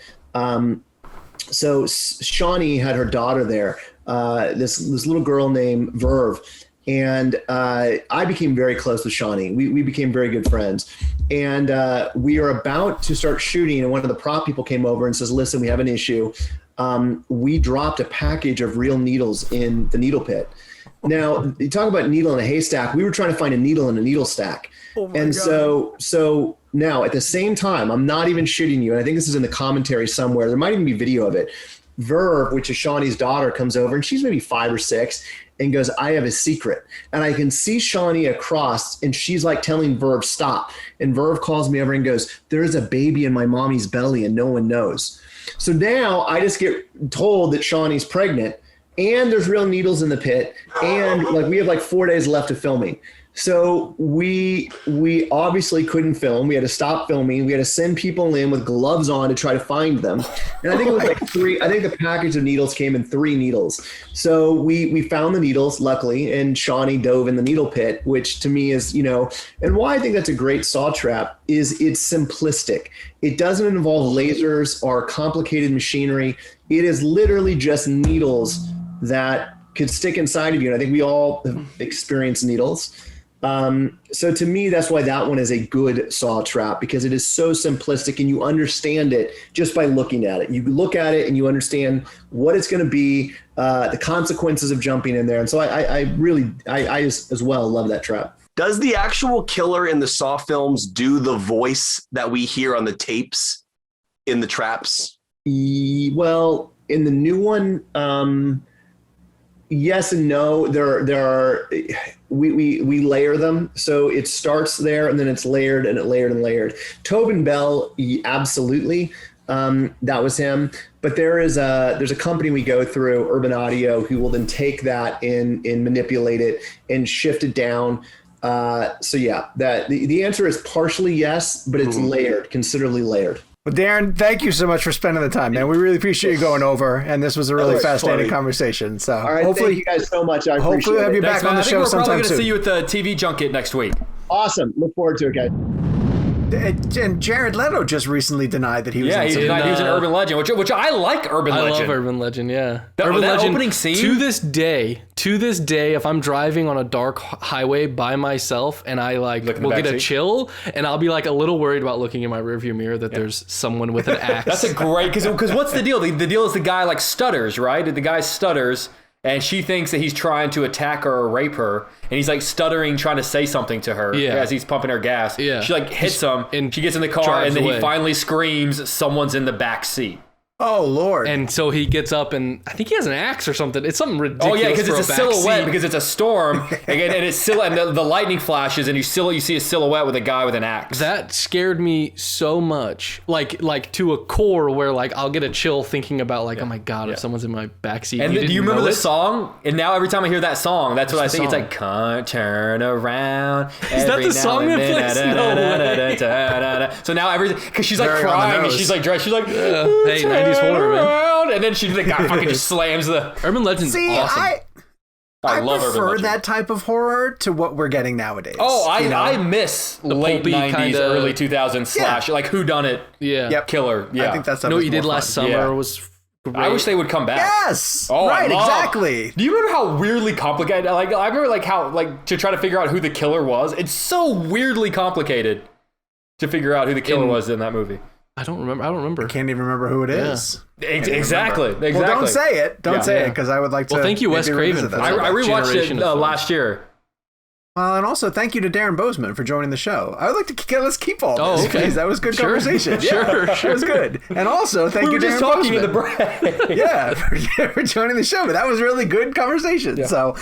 so Shawnee had her daughter there, this little girl named Verve. And I became very close with Shawnee. We became very good friends. And we are about to start shooting, and one of the prop people came over and says, listen, we have an issue. We dropped a package of real needles in the needle pit. Now, you talk about needle in a haystack. We were trying to find a needle in a needle stack. Oh my God. So now at the same time, I'm not even shooting you, and I think this is in the commentary somewhere. There might even be video of it. Verve, which is Shawnee's daughter, comes over, and she's maybe 5 or 6, and goes, I have a secret. And I can see Shawnee across, and she's like telling Verve, stop. And Verve calls me over and goes, there's a baby in my mommy's belly and no one knows. So now I just get told that Shawnee's pregnant, and there's real needles in the pit, and we have 4 days left of filming. So we obviously couldn't film. We had to stop filming. We had to send people in with gloves on to try to find them. And I think it was like 3. I think the package of needles came in 3 needles. So we found the needles, luckily, and Shawnee dove in the needle pit, which to me is, and why I think that's a great saw trap is it's simplistic. It doesn't involve lasers or complicated machinery. It is literally just needles that could stick inside of you. And I think we all have experienced needles. So to me, that's why that one is a good saw trap, because it is so simplistic and you understand it just by looking at it. You look at it and you understand what it's going to be, the consequences of jumping in there. And so I really as well love that trap. Does the actual killer in the Saw films do the voice that we hear on the tapes in the traps? Well, in the new one, yes and no. There are we layer them, so it starts there and then it's layered and layered. Tobin Bell, absolutely, that was him. But there's a company we go through, Urban Audio, who will then take that and manipulate it and shift it down. So yeah, that the answer is partially yes, but it's layered, considerably layered. Well, Darren, thank you so much for spending the time, man. We really appreciate you going over, and this was a really fascinating conversation. So all right, hopefully, thank you guys so much. I appreciate hopefully we'll have you back on the show sometime soon. I think we're probably going to see you at the TV junket next week. Awesome. Look forward to it, guys. And Jared Leto just recently denied that he was. Yeah, he denied he was an urban legend, which I like. Urban Legend. I love Urban Legend. Yeah, Urban Legend opening scene. To this day, if I'm driving on a dark highway by myself and I will get a chill, and I'll be like a little worried about looking in my rearview mirror that there's someone with an axe. That's a great because what's the deal? The deal is the guy stutters, right? The guy stutters. And she thinks that he's trying to attack her or rape her. And he's stuttering, trying to say something to her as he's pumping her gas. Yeah. She hits him and she gets in the car and then he finally screams, someone's in the back seat. Oh, Lord. And so he gets up and I think he has an axe or something. It's something ridiculous. Oh, yeah, because it's a silhouette because it's a storm. and it's and the lightning flashes and you see a silhouette with a guy with an axe. That scared me so much. Like to a core where I'll get a chill thinking about oh my God, if someone's in my backseat. And do you remember the song? And now every time I hear that song, that's what I think. It's can't turn around. Is that the song that plays? No way. So now because she's crying and she's dressed. She's hey, 90s horror, man. And then the guy fucking just slams the Urban Legend's awesome. I love prefer Urban Legend. that type of horror to what we're getting nowadays. Oh, I miss the late 90s, early 2000s slash whodunit killer. Yeah. I think that's what you did last summer was great. I wish they would come back. Yes. Oh, right, exactly. Do you remember how weirdly complicated? I remember how to try to figure out who the killer was. It's so weirdly complicated to figure out who the killer was in that movie. I don't remember. I can't even remember who it is. Exactly. Well, don't say it. Don't say it, because I would like to. Well, thank you, Wes Craven. I rewatched it last year. Well, and also thank you to Darren Bousman for joining the show. I would like to let's keep all this. Oh, okay. Please. That was good conversation. Sure. That was good. And also thank you, Darren talking Bousman. in the break. for joining the show. But that was really good conversation. Yeah. So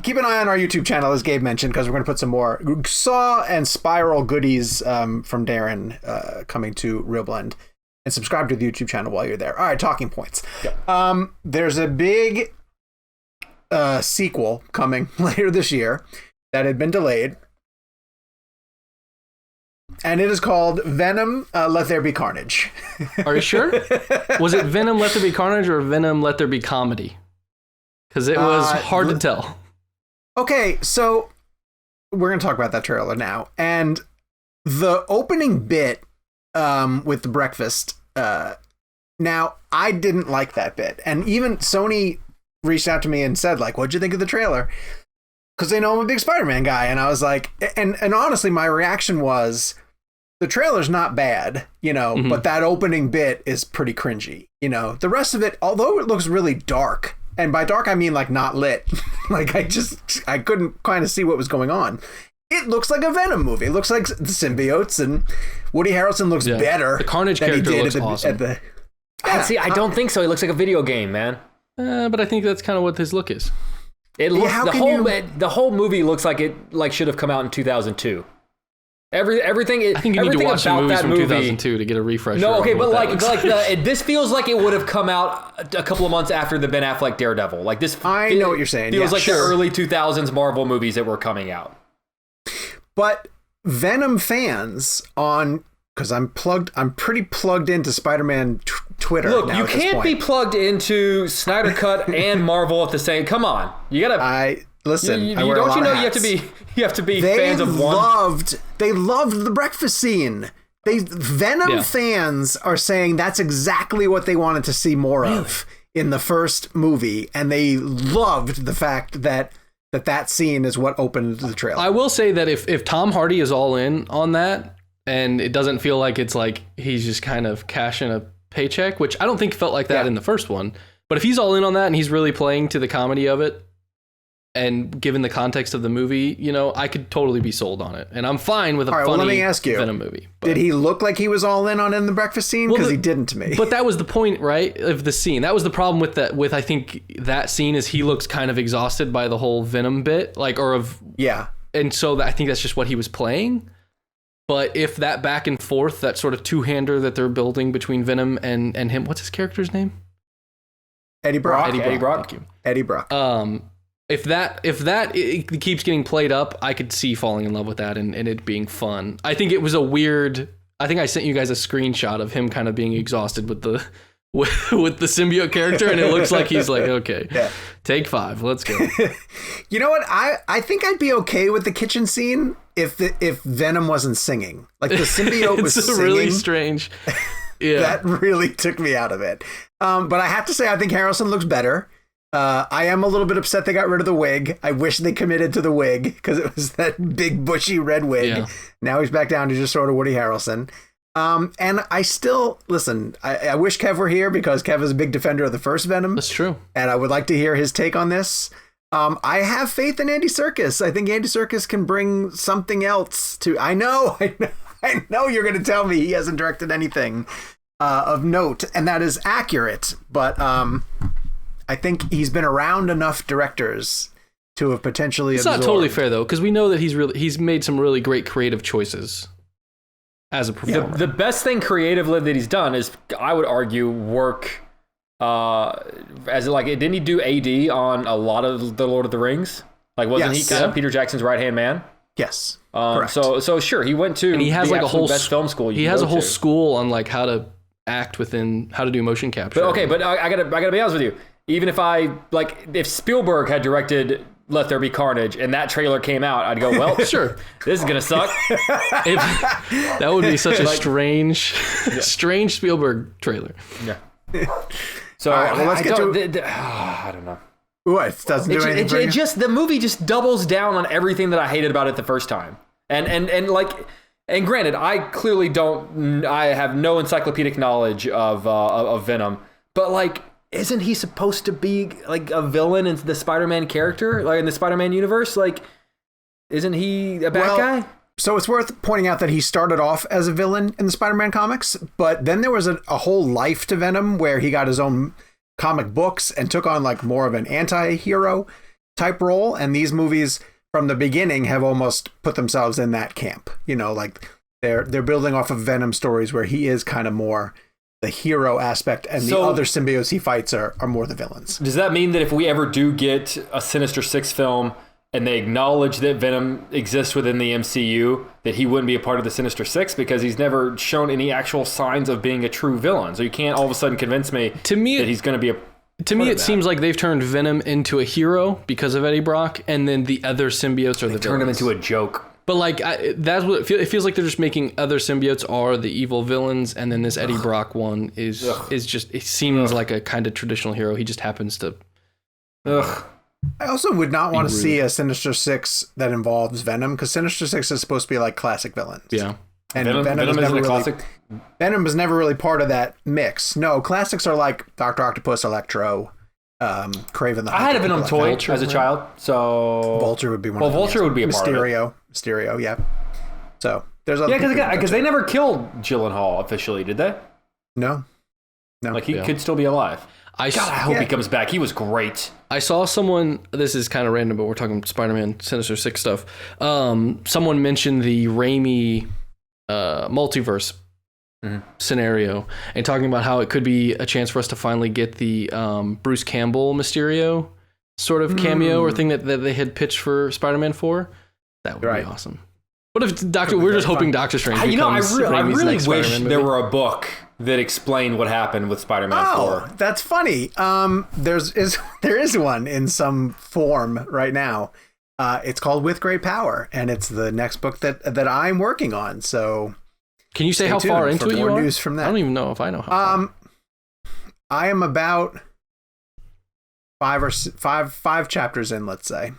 keep an eye on our YouTube channel, as Gabe mentioned, because we're going to put some more Saw and Spiral goodies from Darren coming to Real Blend. And subscribe to the YouTube channel while you're there. All right, talking points. Yep. There's a big sequel coming later this year that had been delayed, and it is called Venom Let There Be Carnage. Are you sure? Was it Venom Let There Be Carnage or Venom Let There Be Comedy? Because it was hard to tell. Okay, so we're going to talk about that trailer now, and the opening bit with the breakfast, now I didn't like that bit, and even Sony reached out to me and said, what'd you think of the trailer? Because they know I'm a big Spider-Man guy. And I was like, and honestly, my reaction was, the trailer's not bad, but that opening bit is pretty cringy. The rest of it, although it looks really dark, and by dark, I mean not lit. I couldn't kind of see what was going on. It looks like a Venom movie. It looks like the symbiotes, and Woody Harrelson looks better. The Carnage character looks awesome. See, I don't think so. He looks like a video game, man. But I think that's kind of what his look is. It looks the whole movie looks like it should have come out in 2002. Everything. I think you need to watch some movies from 2002 to get a refresher. No, okay, but like this feels like it would have come out a couple of months after the Ben Affleck Daredevil. Like this. I know what you're saying. Feels like the early 2000s Marvel movies that were coming out. But Venom fans because I'm pretty plugged into Spider-Man Twitter. Look, now you can't be plugged into Snyder Cut and Marvel at the same. Come on, you gotta. Listen. You have to be fans of one. They loved the breakfast scene. Venom fans are saying that's exactly what they wanted to see more of in the first movie, and they loved the fact that scene is what opened the trailer. I will say that if Tom Hardy is all in on that, and it doesn't feel like it's like he's just kind of cashing a paycheck, which I don't think felt like that in the first one, but if he's all in on that and he's really playing to the comedy of it, and given the context of the movie, I could totally be sold on it. And I'm fine with a funny let me ask you, Venom movie. But did he look like he was all in on the breakfast scene? Because he didn't to me. But that was the point, right, of the scene. That was the problem with I think that scene is he looks kind of exhausted by the whole Venom bit. And so I think that's just what he was playing. But if that back and forth, that sort of two-hander that they're building between Venom and him, what's his character's name? Eddie Brock. Eddie Brock. Thank you. Eddie Brock. If it keeps getting played up, I could see falling in love with that and it being fun. I think it was I think I sent you guys a screenshot of him kind of being exhausted with the symbiote character, and it looks like he's like, okay, take 5, let's go. You know what? I think I'd be okay with the kitchen scene if Venom wasn't singing. Like the symbiote was singing. Really strange. Yeah, that really took me out of it. But I have to say, I think Harrelson looks better. I am a little bit upset they got rid of the wig. I wish they committed to the wig because it was that big bushy red wig. Yeah. Now he's back down to just sort of Woody Harrelson. And I still, listen, I wish Kev were here because Kev is a big defender of the first Venom. That's true. And I would like to hear his take on this. I have faith in Andy Serkis. I think Andy Serkis can bring something else to, I know you're going to tell me he hasn't directed anything of note, and that is accurate. But, I think he's been around enough directors to have potentially It's not totally fair, though, because we know that he's made some really great creative choices as a performer. The best thing creatively that he's done is, I would argue, work didn't he do AD on a lot of the Lord of the Rings? Like, wasn't he kind of Peter Jackson's right-hand man? Yes. Correct. So sure, he went to he has the like a whole best film school. He has a whole school on like how to act within, how to do motion capture. But I gotta be honest with you. Even if Spielberg had directed Let There Be Carnage and that trailer came out, I'd go, well, sure, this is going to suck. That would be such a strange Spielberg trailer. Yeah. So let's get to I don't know. What? Doesn't do anything for you? The movie just doubles down on everything that I hated about it the first time. And granted, I clearly I have no encyclopedic knowledge of Venom, but isn't he supposed to be like a villain in the Spider-Man character, like in the Spider-Man universe? Like, isn't he a bad guy? So it's worth pointing out that he started off as a villain in the Spider-Man comics, but then there was a whole life to Venom where he got his own comic books and took on like more of an anti-hero type role. And these movies from the beginning have almost put themselves in that camp. Like they're building off of Venom stories where he is kind of more the hero aspect, and the other symbiotes he fights are more the villains. Does that mean that if we ever do get a Sinister Six film and they acknowledge that Venom exists within the MCU, that he wouldn't be a part of the Sinister Six because he's never shown any actual signs of being a true villain? So you can't all of a sudden convince me that he's going to be a... To me, it seems like they've turned Venom into a hero because of Eddie Brock, and then the other symbiotes are the villains. Turned him into a joke. But that's what it feels like. They're just making other symbiotes are the evil villains, and then this Eddie Brock one is just, it seems like a kind of traditional hero. He just happens to. I also would not want to see a Sinister Six that involves Venom, because Sinister Six is supposed to be like classic villains. Yeah, and Venom isn't a classic. Venom was never really part of that mix. No, classics are like Dr. Octopus, Electro, Kraven the Hunter. I had a Venom toy as a child, so Vulture would be one. Well, Vulture would be a part of it. Mysterio, yeah. So there's other because they never killed Gyllenhaal officially, did they? No. No. Like, he could still be alive. I hope he comes back. He was great. I saw someone, this is kind of random, but we're talking Spider-Man Sinister Six stuff. Someone mentioned the Raimi multiverse scenario and talking about how it could be a chance for us to finally get the Bruce Campbell Mysterio sort of cameo or thing that they had pitched for Spider-Man 4. That would be awesome. What if we're just hoping Doctor Strange becomes I really next wish Spider-Man there movie. were a book that explained what happened with Spider-Man 4. That's funny. There is one in some form right now. It's called With Great Power, and it's the next book that I'm working on. So, can you say how far into it you are? News from that. I don't even know if I know how far. I am about five chapters in, let's say.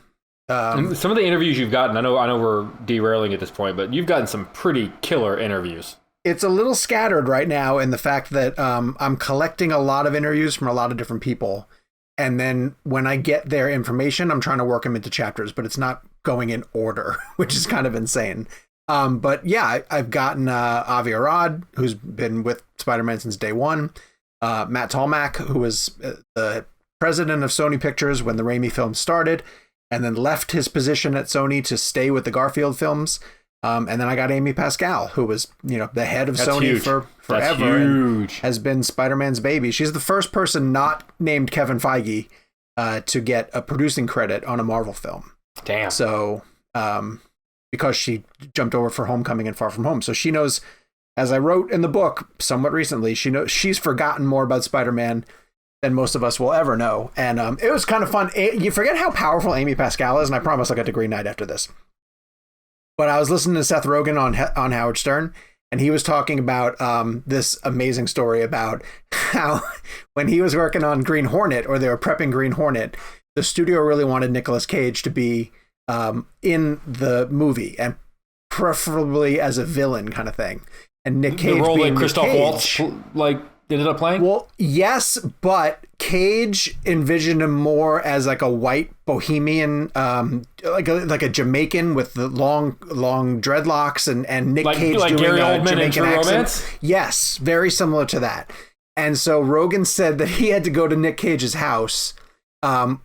Some of the interviews you've gotten, I know we're derailing at this point, but you've gotten some pretty killer interviews. It's a little scattered right now in the fact that I'm collecting a lot of interviews from a lot of different people. And then when I get their information, I'm trying to work them into chapters, but it's not going in order, which is kind of insane. But yeah, I've gotten Avi Arad, who's been with Spider-Man since day one. Matt Tolmach, who was the president of Sony Pictures when the Raimi films started, and then left his position at Sony to stay with the Garfield films. And then I got Amy Pascal, who was, the head of Sony for forever and has been Spider-Man's baby. She's the first person not named Kevin Feige to get a producing credit on a Marvel film. Damn. So, because she jumped over for Homecoming and Far From Home. So she knows, as I wrote in the book somewhat recently, she's forgotten more about Spider-Man than most of us will ever know. And it was kind of fun. You forget how powerful Amy Pascal is, and I promise I'll get to Green Knight after this. But I was listening to Seth Rogen on Howard Stern, and he was talking about this amazing story about how when he was working on Green Hornet, or they were prepping Green Hornet, the studio really wanted Nicolas Cage to be in the movie, and preferably as a villain kind of thing. And Nick Cage, the role being that Christoph Waltz ended up playing? Well, yes, but Cage envisioned him more as like a white bohemian, like a Jamaican with the long dreadlocks, and Nick Cage doing Gary a Oldman Jamaican in True accent. Romance? Yes, very similar to that. And so Rogan said that he had to go to Nick Cage's house and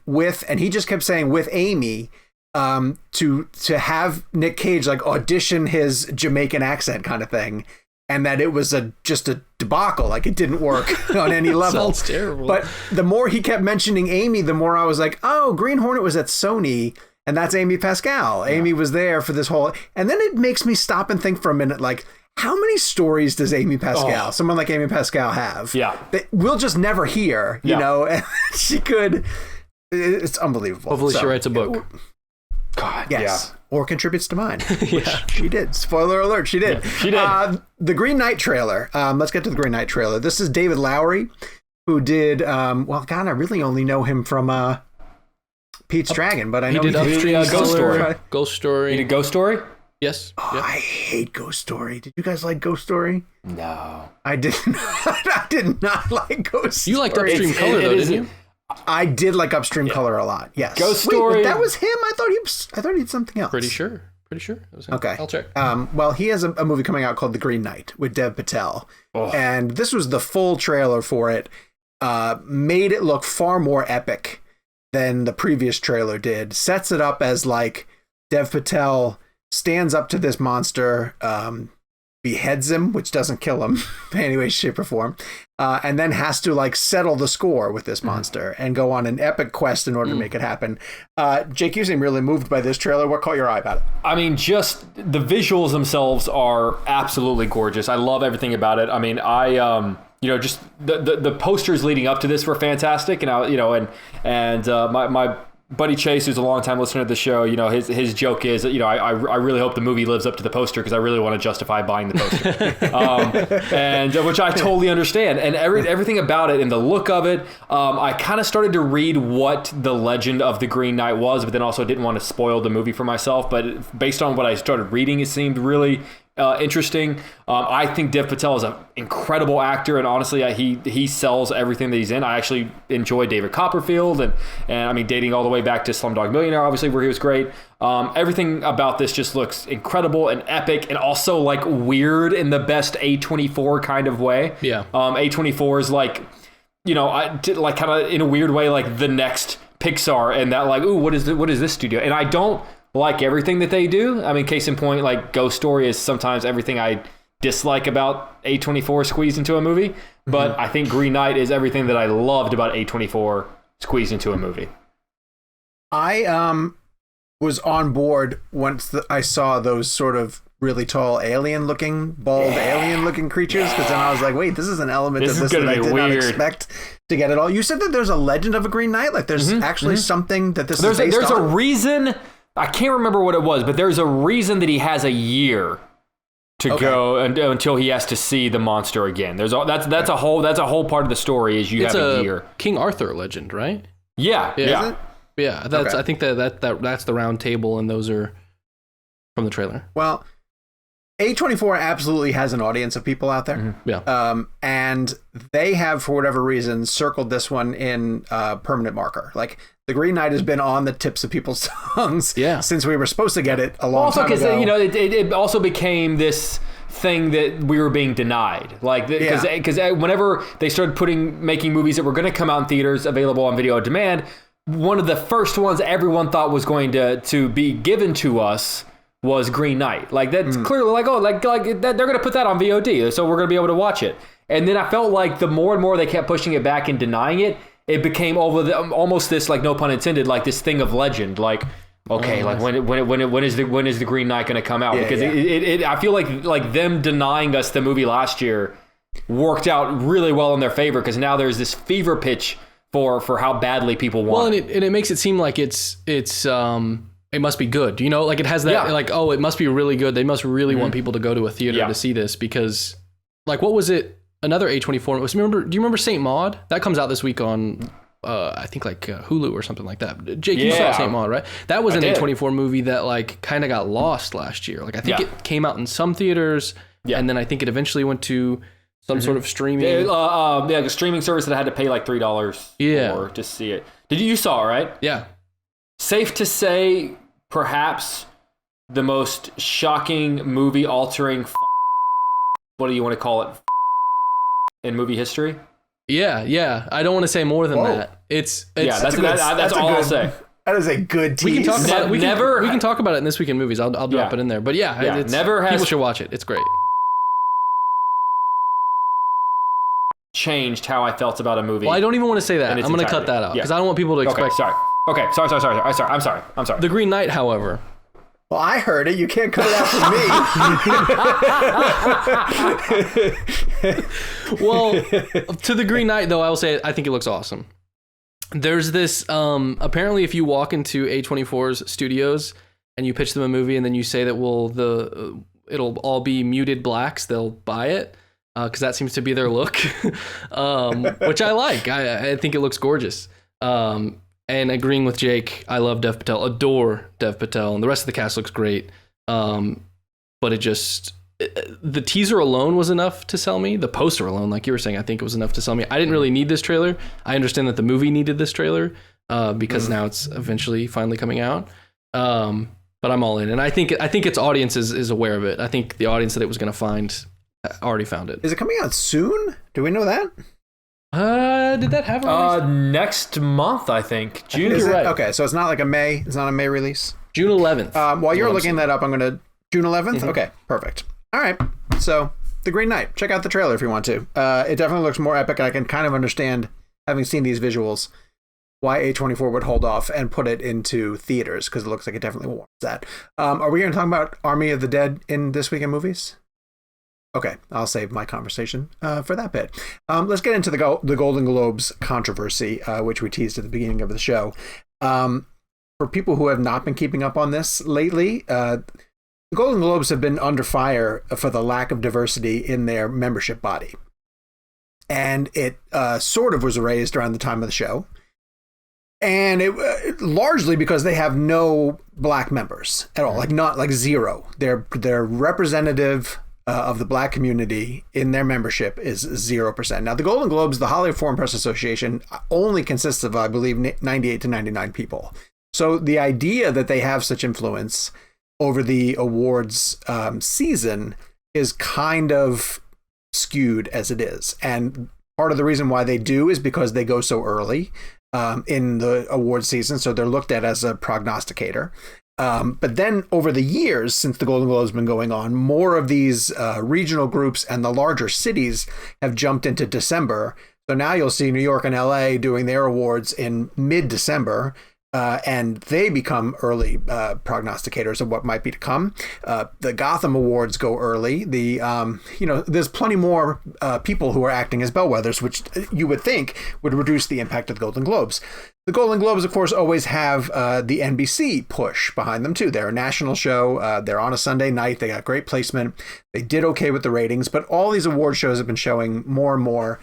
he just kept saying with Amy, to have Nick Cage like audition his Jamaican accent kind of thing. And that it was just a debacle, like it didn't work on any level. Sounds terrible. But the more he kept mentioning Amy, the more I was like, oh, Green Hornet was at Sony, and that's Amy Pascal. Yeah. Amy was there for this whole... And then it makes me stop and think for a minute, like, how many stories does Amy Pascal, someone like Amy Pascal, have? Yeah. That we'll just never hear, you know? And she could... It's unbelievable. Hopefully she writes a book. God, yes. yeah. Or contributes to mine. She did. Spoiler alert, she did. Yeah, she did. The Green Knight trailer. Let's get to the Green Knight trailer. This is David Lowery, who did, God, I really only know him from Pete's Dragon, but I know he did Ghost Story. Ghost Story. He did Ghost Story? Yes. Oh, yep. I hate Ghost Story. Did you guys like Ghost Story? No. I did not. I did not like Ghost Story. You liked Upstream Color, though, didn't you? I did like Upstream Color a lot. Yes. Ghost Story. Wait, that was him. I thought he did something else. Pretty sure it was him. Okay. I'll check. Well, he has a movie coming out called The Green Knight with Dev Patel. And this was the full trailer for it. Made it look far more epic than the previous trailer did. Sets it up as like Dev Patel stands up to this monster, beheads him, which doesn't kill him in any way, shape, or form, and then has to like settle the score with this monster and go on an epic quest in order to make it happen. Jake, you seem really moved by this trailer. What caught your eye about it? I mean, just the visuals themselves are absolutely gorgeous. I love everything about it. I mean, just the posters leading up to this were fantastic, and my buddy Chase, who's a longtime listener to the show, his joke is that, I really hope the movie lives up to the poster because I really want to justify buying the poster, and which I totally understand. And everything about it and the look of it, I kind of started to read what the legend of the Green Knight was, but then also didn't want to spoil the movie for myself. But based on what I started reading, it seemed really interesting. I think Dev Patel is an incredible actor, and honestly, he sells everything that he's in. I actually enjoy David Copperfield, and I mean, dating all the way back to Slumdog Millionaire, obviously, where he was great. Everything about this just looks incredible and epic, and also like weird in the best A24 kind of way. Yeah. A24 is like, like kind of in a weird way, like the next Pixar, and that like, ooh, what is this studio? And I don't like everything that they do. I mean, case in point, like Ghost Story is sometimes everything I dislike about A24 squeezed into a movie, but I think Green Knight is everything that I loved about A24 squeezed into a movie. I was on board once I saw those sort of really tall alien-looking, bald alien-looking creatures, because then I was like, wait, this is an element of this that I did not expect to get at all. You said that there's a legend of a Green Knight? Like there's actually something that this is based on? There's a reason, I can't remember what it was, but there's a reason that he has a year to go until he has to see the monster again. That's a whole part of the story is you have a year. King Arthur legend, right? Yeah. Is it? Yeah, I think that's the round table, and those are from the trailer. Well, A24 absolutely has an audience of people out there. Yeah. And they have, for whatever reason, circled this one in permanent marker. Like, the Green Knight has been on the tips of people's tongues since we were supposed to get it a long time ago. Also, because it also became this thing that we were being denied. Like, because whenever they started making movies that were going to come out in theaters, available on video on demand, one of the first ones everyone thought was going to be given to us was Green Knight. Like, that's clearly like, they're going to put that on VOD, so we're going to be able to watch it. And then I felt like the more and more they kept pushing it back and denying it, it became almost this, like, no pun intended, like this thing of legend. Like, okay, like when is the Green Knight going to come out? Because I feel like them denying us the movie last year worked out really well in their favor, because now there's this fever pitch for how badly people want. Well, and it makes it seem like it must be good. Like it has that like, oh, it must be really good. They must really want people to go to a theater to see this, because like, what was it? Another A24. Do you remember Saint Maud? That comes out this week on I think like Hulu or something like that. Jake, you saw Saint Maud, right? That was an A24 movie that like kind of got lost last year. Like I think it came out in some theaters, and then I think it eventually went to some sort of streaming. A streaming service that I had to pay like $3 for to see it. You saw it, right? Yeah. Safe to say, perhaps the most shocking movie-altering what do you want to call it, in movie history? Yeah. I don't want to say more than that. It's that's all I'll say. That is a good tease. We can talk about it. We can talk about it in This Week in Movies. I'll drop it in there. But people should watch it. It's great. Changed how I felt about a movie. Well, I don't even want to say that. I'm going to cut that out because I don't want people to expect. Sorry. I'm sorry. The Green Knight, however. Well, I heard it. You can't cut it out from me. Well, to The Green Knight, though, I will say I think it looks awesome. There's this, apparently if you walk into A24's studios and you pitch them a movie and then you say that, it'll all be muted blacks, they'll buy it. Because that seems to be their look, which I like. I think it looks gorgeous. And agreeing with Jake, I love Dev Patel, adore Dev Patel, and the rest of the cast looks great. But the teaser alone was enough to sell me. The poster alone, like you were saying, I think it was enough to sell me. I didn't really need this trailer. I understand that the movie needed this trailer because now it's finally coming out. But I'm all in, and I think its audience is aware of it. I think the audience that it was going to find already found it. Is it coming out soon? Do we know that? Did that have a release? Next month, I think. June. You're right. Okay, so it's not like it's not a May release? June 11th. While you're looking that up, I'm going to... June 11th? Mm-hmm. Okay, perfect. All right, so The Green Knight. Check out the trailer if you want to. It definitely looks more epic, and I can kind of understand, having seen these visuals, why A24 would hold off and put it into theaters, because it looks like it definitely warrants that. Are we going to talk about Army of the Dead in This Week in Movies? Okay, I'll save my conversation for that bit. Let's get into the Golden Globes controversy, which we teased at the beginning of the show. For people who have not been keeping up on this lately, the Golden Globes have been under fire for the lack of diversity in their membership body. And it sort of was raised around the time of the show. And it largely because they have no black members at all, not zero. They're representative of the black community in their membership is 0%. Now, the Golden Globes, the Hollywood Foreign Press Association, only consists of, I believe, 98 to 99 people. So the idea that they have such influence over the awards season is kind of skewed as it is. And part of the reason why they do is because they go so early in the award season. So they're looked at as a prognosticator. But then over the years, since the Golden Globes have been going on, more of these regional groups and the larger cities have jumped into December. So now you'll see New York and LA doing their awards in mid-December. And they become early prognosticators of what might be to come. The Gotham Awards go early. There's plenty more people who are acting as bellwethers, which you would think would reduce the impact of the Golden Globes. The Golden Globes, of course, always have the NBC push behind them, too. They're a national show. They're on a Sunday night. They got great placement. They did okay with the ratings, but all these award shows have been showing more and more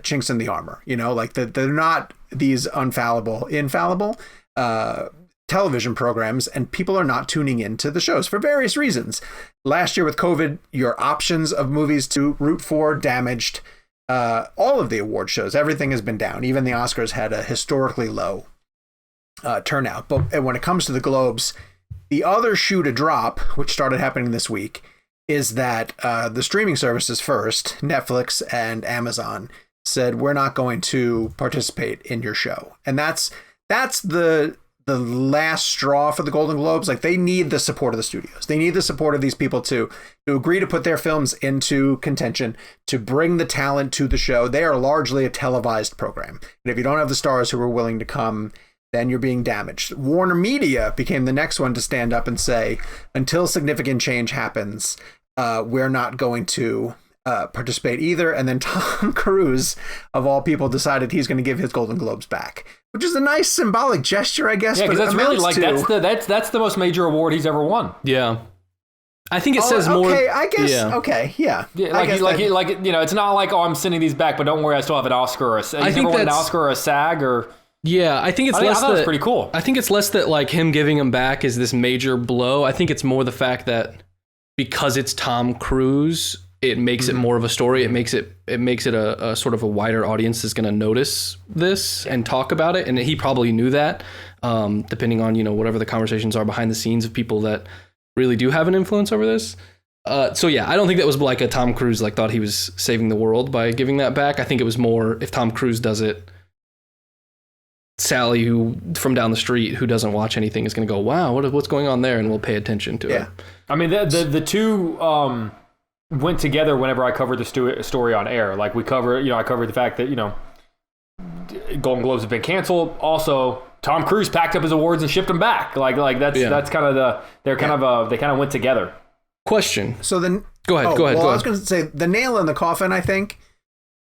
chinks in the armor. They're not these infallible television programs, and people are not tuning into the shows for various reasons. Last year with COVID, your options of movies to root for damaged all of the award shows. Everything has been down. Even the Oscars had a historically low turnout. But when it comes to the Globes, the other shoe to drop, which started happening this week, is that the streaming services first, Netflix and Amazon, said we're not going to participate in your show. And that's the last straw for the Golden Globes. Like, they need the support of the studios. They need the support of these people to agree to put their films into contention, to bring the talent to the show. They are largely a televised program. And if you don't have the stars who are willing to come, then you're being damaged. Warner Media became the next one to stand up and say, until significant change happens, we're not going to participate either. And then Tom Cruise, of all people, decided he's going to give his Golden Globes back, which is a nice symbolic gesture, I guess. Yeah, because that's really like that's the most major award he's ever won. Yeah, I think it says more. Okay, I guess. Yeah. Okay, yeah. It's not like, oh, I'm sending these back, but don't worry, I still have an Oscar or an Oscar or a SAG or. Yeah, I think it's less. I thought that was pretty cool. I think it's less that like him giving him back is this major blow. I think it's more the fact that because it's Tom Cruise, it makes it more of a story. It makes it a sort of a wider audience is going to notice this and talk about it. And he probably knew that, depending on, whatever the conversations are behind the scenes of people that really do have an influence over this. So yeah, I don't think that was like a Tom Cruise thought he was saving the world by giving that back. I think it was more if Tom Cruise does it, Sally, who from down the street who doesn't watch anything, is going to go, wow, what's going on there, and we'll pay attention to it. I mean, the two went together whenever I covered the story on air. Like I covered the fact that Golden Globes have been canceled. Also, Tom Cruise packed up his awards and shipped them back. That's kind of they kind of went together. Question. So then go ahead. I was going to say the nail in the coffin, I think.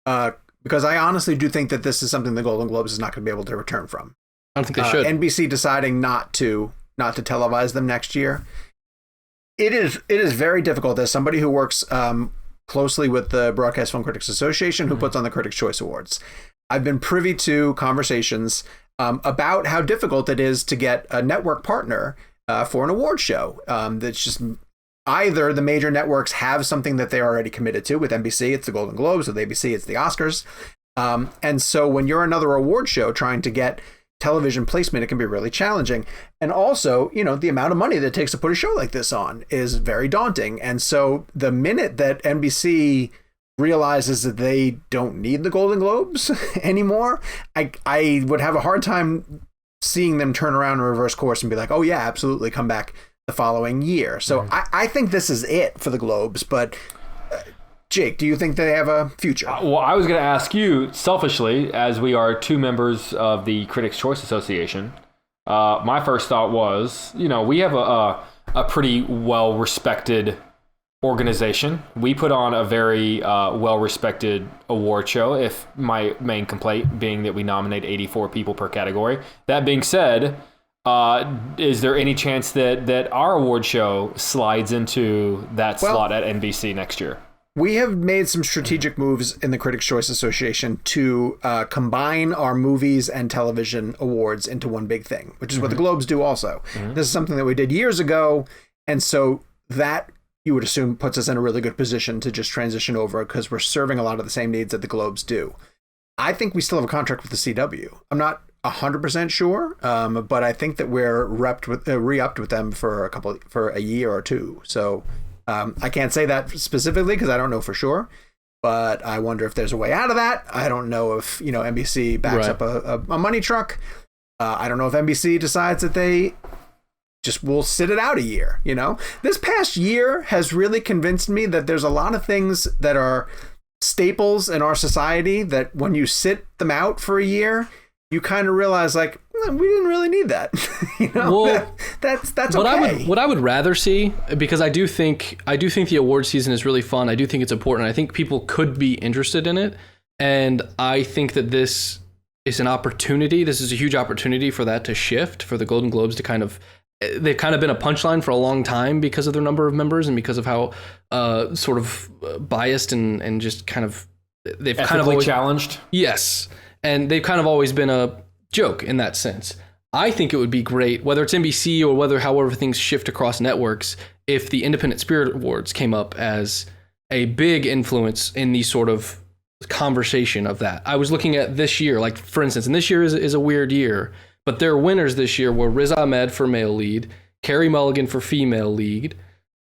Because I honestly do think that this is something the Golden Globes is not going to be able to return from. I don't think they should. NBC deciding not to televise them next year. It is very difficult as somebody who works closely with the Broadcast Film Critics Association, who puts on the Critics' Choice Awards. I've been privy to conversations about how difficult it is to get a network partner for an award show. That's just either the major networks have something that they're already committed to. With NBC, it's the Golden Globes. With ABC, it's the Oscars. And so when you're another award show trying to get television placement, it can be really challenging. And also, the amount of money that it takes to put a show like this on is very daunting. And so the minute that NBC realizes that they don't need the Golden Globes anymore, I would have a hard time seeing them turn around and reverse course and be like, oh yeah, absolutely, come back the following year. So I think this is it for the Globes. But Jake, do you think they have a future? Well, I was going to ask you, selfishly, as we are two members of the Critics' Choice Association, my first thought was, we have a pretty well-respected organization. We put on a very well-respected award show, if my main complaint being that we nominate 84 people per category. That being said, is there any chance that our award show slides into that slot at NBC next year? We have made some strategic moves in the Critics' Choice Association to combine our movies and television awards into one big thing, which is what the Globes do also. This is something that we did years ago, and so that, you would assume, puts us in a really good position to just transition over because we're serving a lot of the same needs that the Globes do. I think we still have a contract with the CW. I'm 100% sure, but I think that we're re-upped with them for a year or two. So I can't say that specifically because I don't know for sure. But I wonder if there's a way out of that. I don't know if NBC backs up a money truck. I don't know if NBC decides that they just will sit it out a year. This past year has really convinced me that there's a lot of things that are staples in our society that when you sit them out for a year, you kind of realize like we didn't really need that. That's okay. What I would rather see, because I do think the award season is really fun. I do think it's important. I think people could be interested in it, and I think that this is an opportunity. This is a huge opportunity for that to shift, for the Golden Globes to they've kind of been a punchline for a long time because of their number of members and because of how sort of biased and just kind of they've ethically kind of always challenged. Yes. And they've kind of always been a joke in that sense. I think it would be great, whether it's NBC or however things shift across networks, if the Independent Spirit Awards came up as a big influence in the sort of conversation of that. I was looking at this year, like for instance, and this year is a weird year, but their winners this year were Riz Ahmed for male lead, Carey Mulligan for female lead,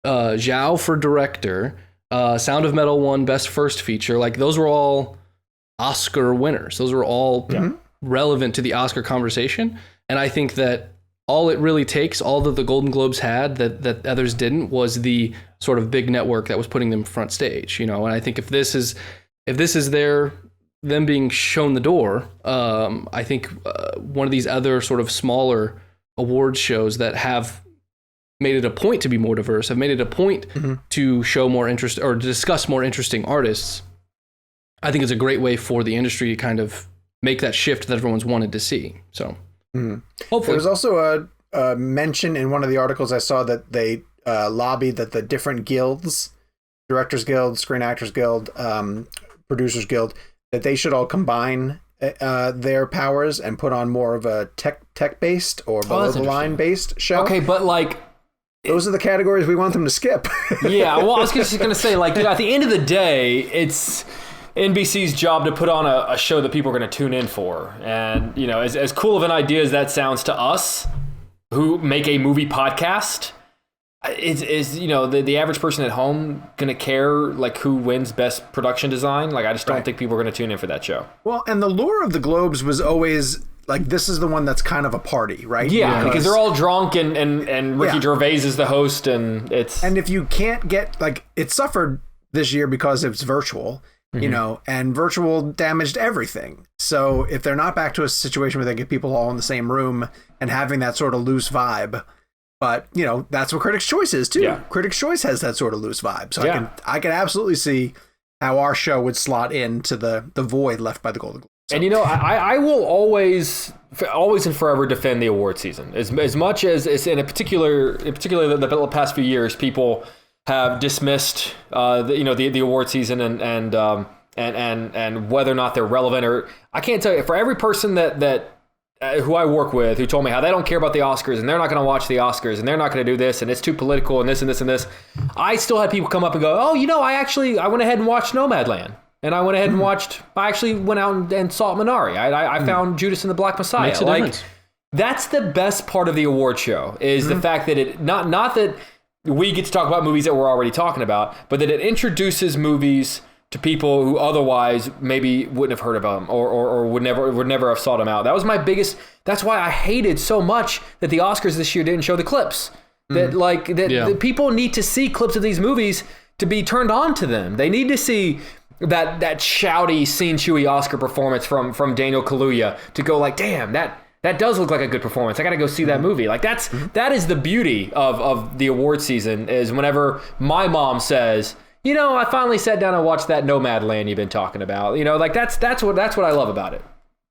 Zhao for director, Sound of Metal won Best First Feature. Like those were all Oscar winners. Those were all relevant to the Oscar conversation. And I think that all it really takes, all that the Golden Globes had that others didn't, was the sort of big network that was putting them front stage, And I think if this is them being shown the door, I think one of these other sort of smaller awards shows that have made it a point to be more diverse, have made it a point to show more interest or to discuss more interesting artists, I think it's a great way for the industry to kind of make that shift that everyone's wanted to see. So hopefully. There was also a mention in one of the articles I saw that they lobbied that the different guilds, Directors Guild, Screen Actors Guild, Producers Guild, that they should all combine their powers and put on more of a tech-based or below-the-line-based show. Okay, but like... Those are the categories we want them to skip. Yeah, well, I was just going to say, like, at the end of the day, it's NBC's job to put on a show that people are going to tune in for. And, as cool of an idea as that sounds to us, who make a movie podcast, is the average person at home going to care, like, who wins Best Production Design? Like, I just don't think people are going to tune in for that show. Well, and the lure of the Globes was always... like this is the one that's kind of a party, right? Yeah, because they're all drunk and Ricky Gervais is the host, and it's... And if you can't get, like, it suffered this year because it's virtual, and virtual damaged everything. So if they're not back to a situation where they get people all in the same room and having that sort of loose vibe, but that's what Critics' Choice is too. Yeah. Critics' Choice has that sort of loose vibe. So I can absolutely see how our show would slot into the void left by the Golden Globes. And I will always and forever defend the award season as much as it's in particularly the past few years people have dismissed the award season and whether or not they're relevant. Or I can't tell you, for every person that who I work with who told me how they don't care about the Oscars and they're not going to watch the Oscars and they're not going to do this and it's too political and this and this and this, I still had people come up and go, oh, I went ahead and watched Nomadland. And I went ahead and I actually went out and saw Minari. I found Judas and the Black Messiah. Makes a difference. That's the best part of the award show, is the fact that it, not that we get to talk about movies that we're already talking about, but that it introduces movies to people who otherwise maybe wouldn't have heard about them or would never have sought them out. That was my biggest, that's why I hated so much that the Oscars this year didn't show the clips. That people need to see clips of these movies to be turned on to them. They need to see that shouty, scene-chewy Oscar performance from Daniel Kaluuya to go like, damn, that does look like a good performance. I got to go see that movie. Like that is the beauty of the award season, is whenever my mom says, I finally sat down and watched that Nomadland you've been talking about. That's what I love about it.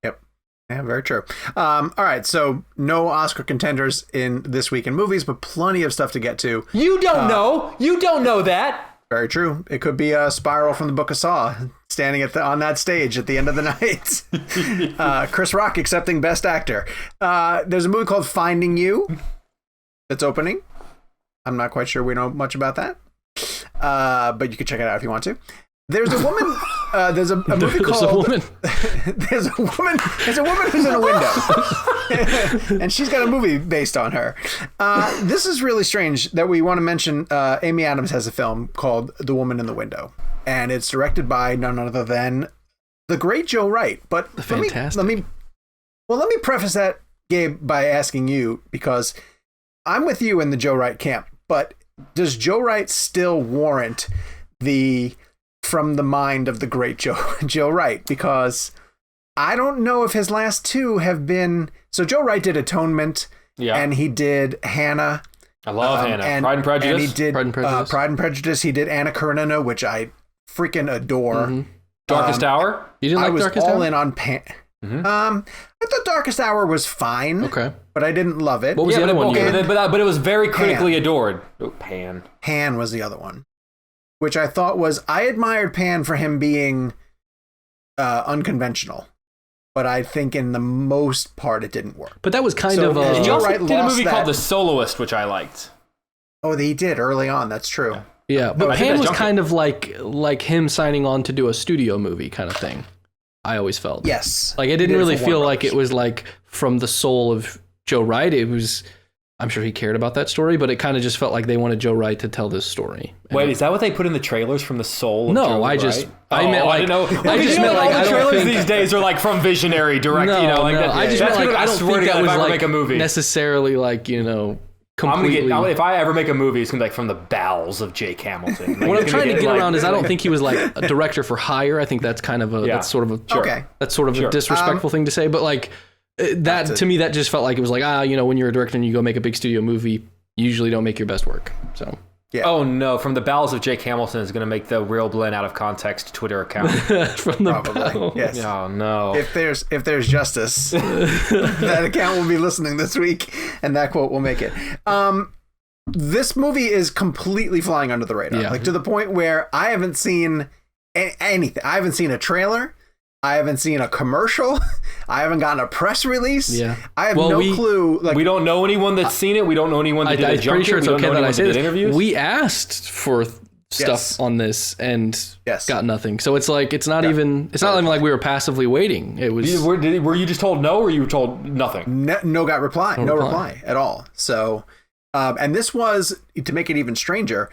Yep. Yeah, very true. All right, so no Oscar contenders in this week in movies, but plenty of stuff to get to. You don't know. You don't know that. Very true. It could be a Spiral from the Book of Saw standing on that stage at the end of the night. Chris Rock accepting Best Actor. There's a movie called Finding You that's opening. I'm not quite sure we know much about that, but you can check it out if you want to. There's a woman. There's a movie called. A woman. There's a woman. There's a woman who's in a window, and she's got a movie based on her. This is really strange that we want to mention. Amy Adams has a film called The Woman in the Window, and it's directed by none other than the great Joe Wright. But let me preface that, Gabe, by asking you, because I'm with you in the Joe Wright camp. But does Joe Wright still warrant the from the mind of the great Joe Wright? Because I don't know if his last two have been. So Joe Wright did Atonement, and he did Hannah. I love Hannah. Pride and Prejudice. And he did Pride and Prejudice. He did Anna Karenina, which I freaking adore. Mm-hmm. Darkest Hour. You didn't like Darkest Hour? I was all in on Pan. Mm-hmm. I thought Darkest Hour was fine. Okay, but I didn't love it. What was the other one? Okay, but it was very critically adored. Oh, Pan. Pan was the other one, which I thought was. I admired Pan for him being unconventional, but I think in the most part it didn't work. But that was kind of a. He also did a movie called The Soloist, which I liked. Oh, he did early on. That's true. Yeah, but Pan was kind of like him signing on to do a studio movie kind of thing. I always felt. Yes. Like it didn't really feel like it was like from the soul of Joe Wright. It was. I'm sure he cared about that story, but it kind of just felt like they wanted Joe Wright to tell this story. Wait, is that what they put in the trailers from the soul of Joe Wright? I meant like, I just meant like, all the trailers these days are like from visionary direct, I just meant like, I don't think that was like a movie. necessarily like, completely. If I ever make a movie, it's going to be like from the bowels of Jake Hamilton. Like, what I'm trying to get around is I don't think he was like a director for hire. I think that's kind of that's sort of a disrespectful thing to say, but like, that to me, that just felt like it was like, when you're a director and you go make a big studio movie, you usually don't make your best work. So yeah. Oh no, from the bowels of Jake Hamilton is going to make the Real Blend Out of Context Twitter account. From the Probably. Yes. Oh no. If there's justice, that account will be listening this week, and that quote will make it. This movie is completely flying under the radar, like to the point where I haven't seen anything. I haven't seen a trailer. I haven't seen a commercial. I haven't gotten a press release. Yeah, I have no clue. Like, we don't know anyone that's seen it. We don't know anyone that did a junket. I'm pretty sure it's okay that I say this. Interviews. We asked for stuff on this and got nothing. So it's like it's not even like we were passively waiting. It was. Were you just told no, or you were told nothing? No reply at all. So, and this was, to make it even stranger.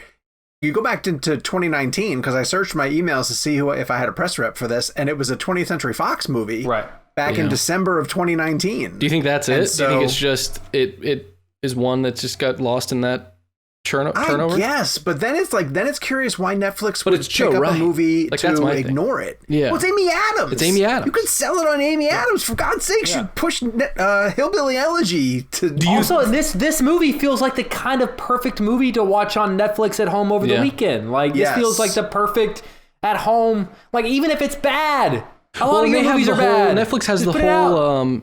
You go back into 2019 because I searched my emails to see if I had a press rep for this, and it was a 20th Century Fox movie back in December of 2019. Do you think that's it? Do you think it's just it is one that just got lost in that turnover? Yes, but then it's curious why Netflix would pick up a movie to ignore it. Yeah, well, it's Amy Adams. It's Amy Adams. You could sell it on Amy Adams, for God's sake. You push Hillbilly Elegy to. Also, this movie feels like the kind of perfect movie to watch on Netflix at home over the weekend. Like this feels like the perfect at home. Like even if it's bad, a lot of movies are bad. Netflix has the whole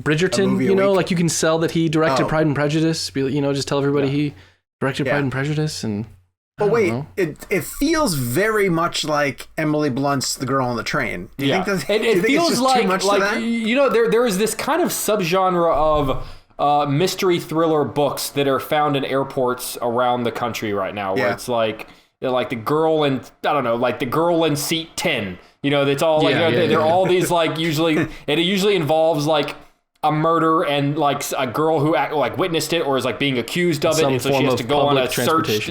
Bridgerton. Like you can sell that he directed Pride and Prejudice. Just tell everybody he directed Pride and Prejudice and. But wait, it feels very much like Emily Blunt's The Girl on the Train. Do you think that it feels like too much to that? There is this kind of subgenre of mystery thriller books that are found in airports around the country right now, where it's like the girl in like the girl in seat 10. It's all like they're all these like usually it usually involves like a murder and like a girl who witnessed it or is like being accused of it, and so she has to go on a search.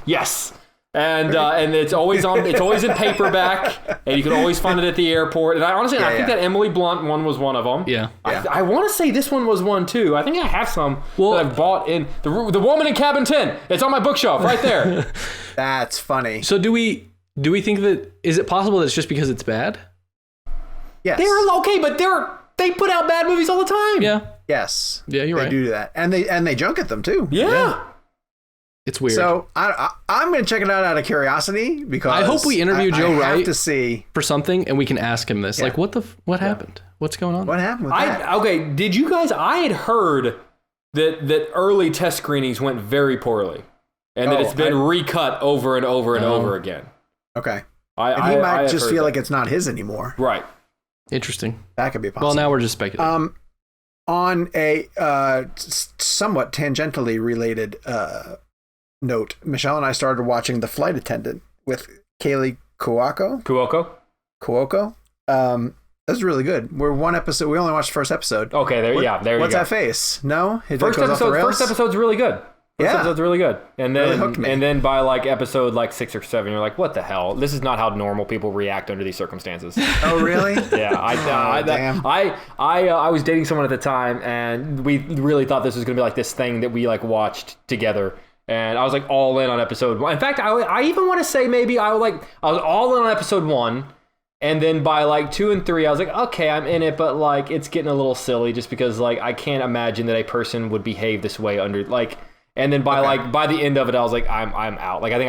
Yes. And it's always in paperback, and you can always find it at the airport. And I honestly, I think that Emily Blunt one was one of them. Yeah. I want to say this one was one too. I think I have some that I've bought in the Woman in Cabin 10. It's on my bookshelf right there. That's funny. So do we think that is it possible that it's just because it's bad? Yes. They're okay, but they put out bad movies all the time. Yeah. Yes. Yeah, you're right. They do that, and they junket them too. Yeah. It's weird. So I'm going to check it out of curiosity because I hope we interview Joe Wright to see for something, and we can ask him this. Like, what happened? What's going on? What happened with that? Okay, did you guys? I had heard that early test screenings went very poorly, and that it's been recut over and over and over again. Okay, and he might just feel like it's not his anymore. Right. Interesting. That could be possible. Well, now we're just speculating. On a somewhat tangentially related note, Michelle and I started watching The Flight Attendant with Kaylee Cuoco. That was really good. We're one episode. We only watched the first episode. Okay, there you go. What's that face? No? First episode's really good. First episode's really good. And then really and then by like episode like 6 or 7, you're like, what the hell? This is not how normal people react under these circumstances. Oh, really? Yeah. Damn. I was dating someone at the time, and we really thought this was going to be like this thing that we like watched together. And I was like all in on episode 1. In fact, I even want to say maybe I was all in on episode 1. And then by like 2 and 3, I was like, okay, I'm in it, but like it's getting a little silly just because like I can't imagine that a person would behave this way under like. And then by the end of it, I was like, I'm out. Like I think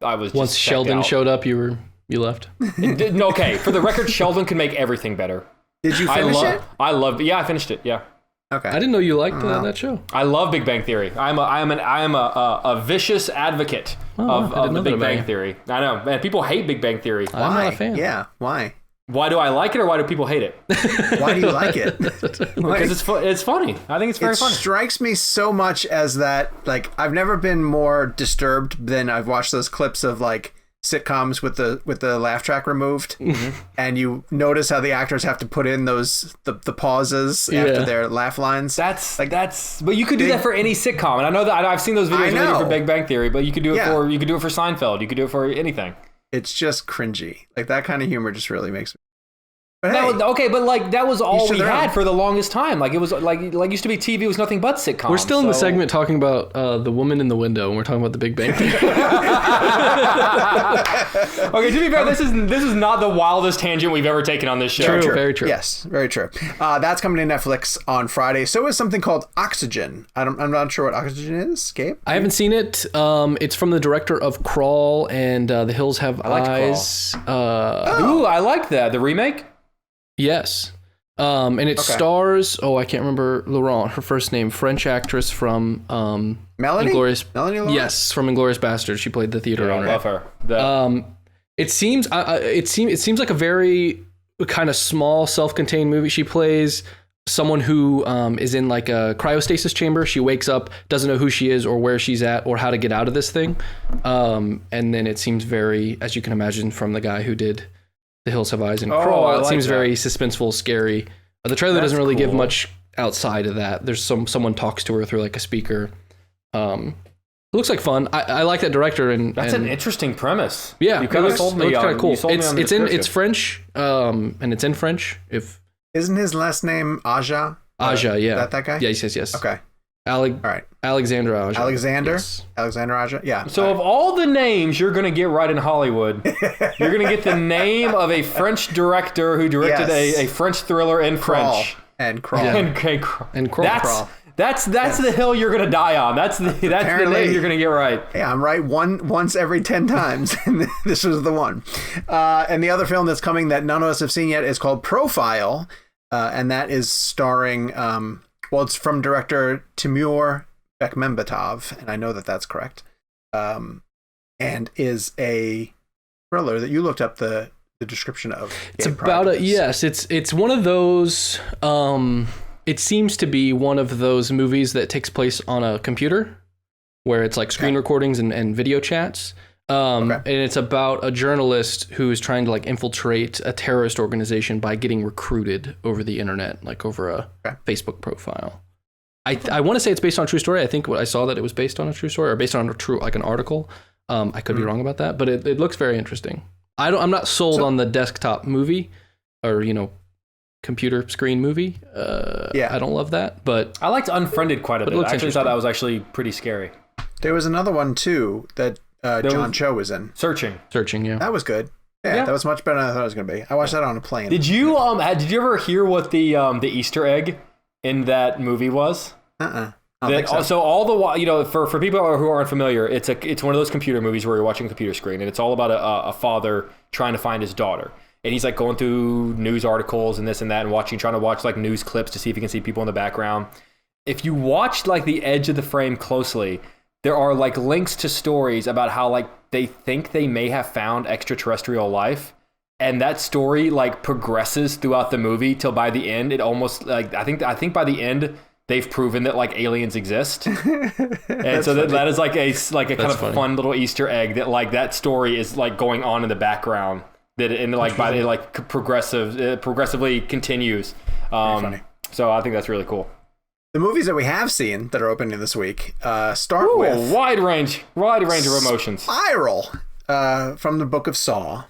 I was just once Sheldon showed up, you left. Okay, for the record, Sheldon can make everything better. Did you finish it? I finished it. Yeah. Okay. I didn't know you liked that show. I love Big Bang Theory. I am a vicious advocate of the Big Bang Theory. I know, man. People hate Big Bang Theory. I'm not a fan. Yeah. Why? Why do I like it, or why do people hate it? Why do you like it? Because it's funny. I think it's very funny. It strikes me so much as that, like, I've never been more disturbed than I've watched those clips of like sitcoms with the laugh track removed, and you notice how the actors have to put in the pauses after their laugh lines. But you could do that for any sitcom, and I know that I've seen those videos already for Big Bang Theory, but you could do it for Seinfeld. You could do it for anything. It's just cringy. Like that kind of humor just really makes me. But that was all we had for the longest time. Like it was like used to be TV was nothing but sitcoms. We're still in the segment talking about the woman in the window, and we're talking about the Big Bang Theory. Okay, to be fair, this is not the wildest tangent we've ever taken on this show. True. Very true. Yes, very true. That's coming to Netflix on Friday. So is something called Oxygen. I'm not sure what Oxygen is. Gabe? I haven't seen it. It's from the director of Crawl and The Hills Have Eyes. Ooh, I like that. The remake? Yes. And it stars, I can't remember Laurent, her first name, French actress from Melanie? Melanie Laurent? Yes, from Inglourious Basterds. She played the theater owner. I love her. It seems like a very kind of small, self-contained movie. She plays someone who is in like a cryostasis chamber. She wakes up, doesn't know who she is or where she's at or how to get out of this thing. And then it seems very, as you can imagine from the guy who did The Hills Have Eyes and Crawl, it seems very suspenseful, scary. The trailer doesn't really give much outside of that. There's someone talks to her through like a speaker. It looks like fun. I like that director, and that's an interesting premise. Yeah, you kind of sold me. It looks kind of cool. It's French, and it's in French. Isn't his last name Aja? Aja, yeah. That guy? Yes. Okay. All right. Alexandra Aja. Alexander Aja? Yeah. So of all the names you're going to get right in Hollywood, you're going to get the name of a French director who directed a French thriller in French. Crawl. And Crawl. That's the hill you're going to die on. That's the name you're going to get right. Yeah, I'm right once every 10 times, and this was the one. And the other film that's coming that none of us have seen yet is called Profile, and that is starring... it's from director Timur Bekmambetov, and I know that that's correct, and is a thriller that you looked up the description of. It's about it's one of those, it seems to be one of those movies that takes place on a computer, where it's like screen recordings and video chats. And it's about a journalist who is trying to like infiltrate a terrorist organization by getting recruited over the internet, like over a Facebook profile. I want to say it's based on a true story. I think I saw that it was based on a true story or based on a true, like an article. I could be wrong about that, but it looks very interesting. I'm not sold on the desktop movie or, computer screen movie. I don't love that, but I liked Unfriended quite a bit. I actually thought that was actually pretty scary. There was another one too that John Cho was in. Searching, yeah. That was good. Yeah, that was much better than I thought it was going to be. I watched that on a plane. Did you ever hear what the Easter egg in that movie was? So all the while, for people who aren't familiar, it's one of those computer movies where you're watching a computer screen, and it's all about a father trying to find his daughter, and he's like going through news articles and this and that, and trying to watch like news clips to see if he can see people in the background. If you watch like the edge of the frame closely, there are like links to stories about how like they think they may have found extraterrestrial life. And that story like progresses throughout the movie till by the end, it almost like I think by the end they've proven that like aliens exist. And so that is like a kind of fun little Easter egg that like that story is like going on in the background, that it, and like by it like progressively continues. Funny. So I think that's really cool. The movies that we have seen that are opening this week start with wide range of emotions. Spiral from the Book of Saw.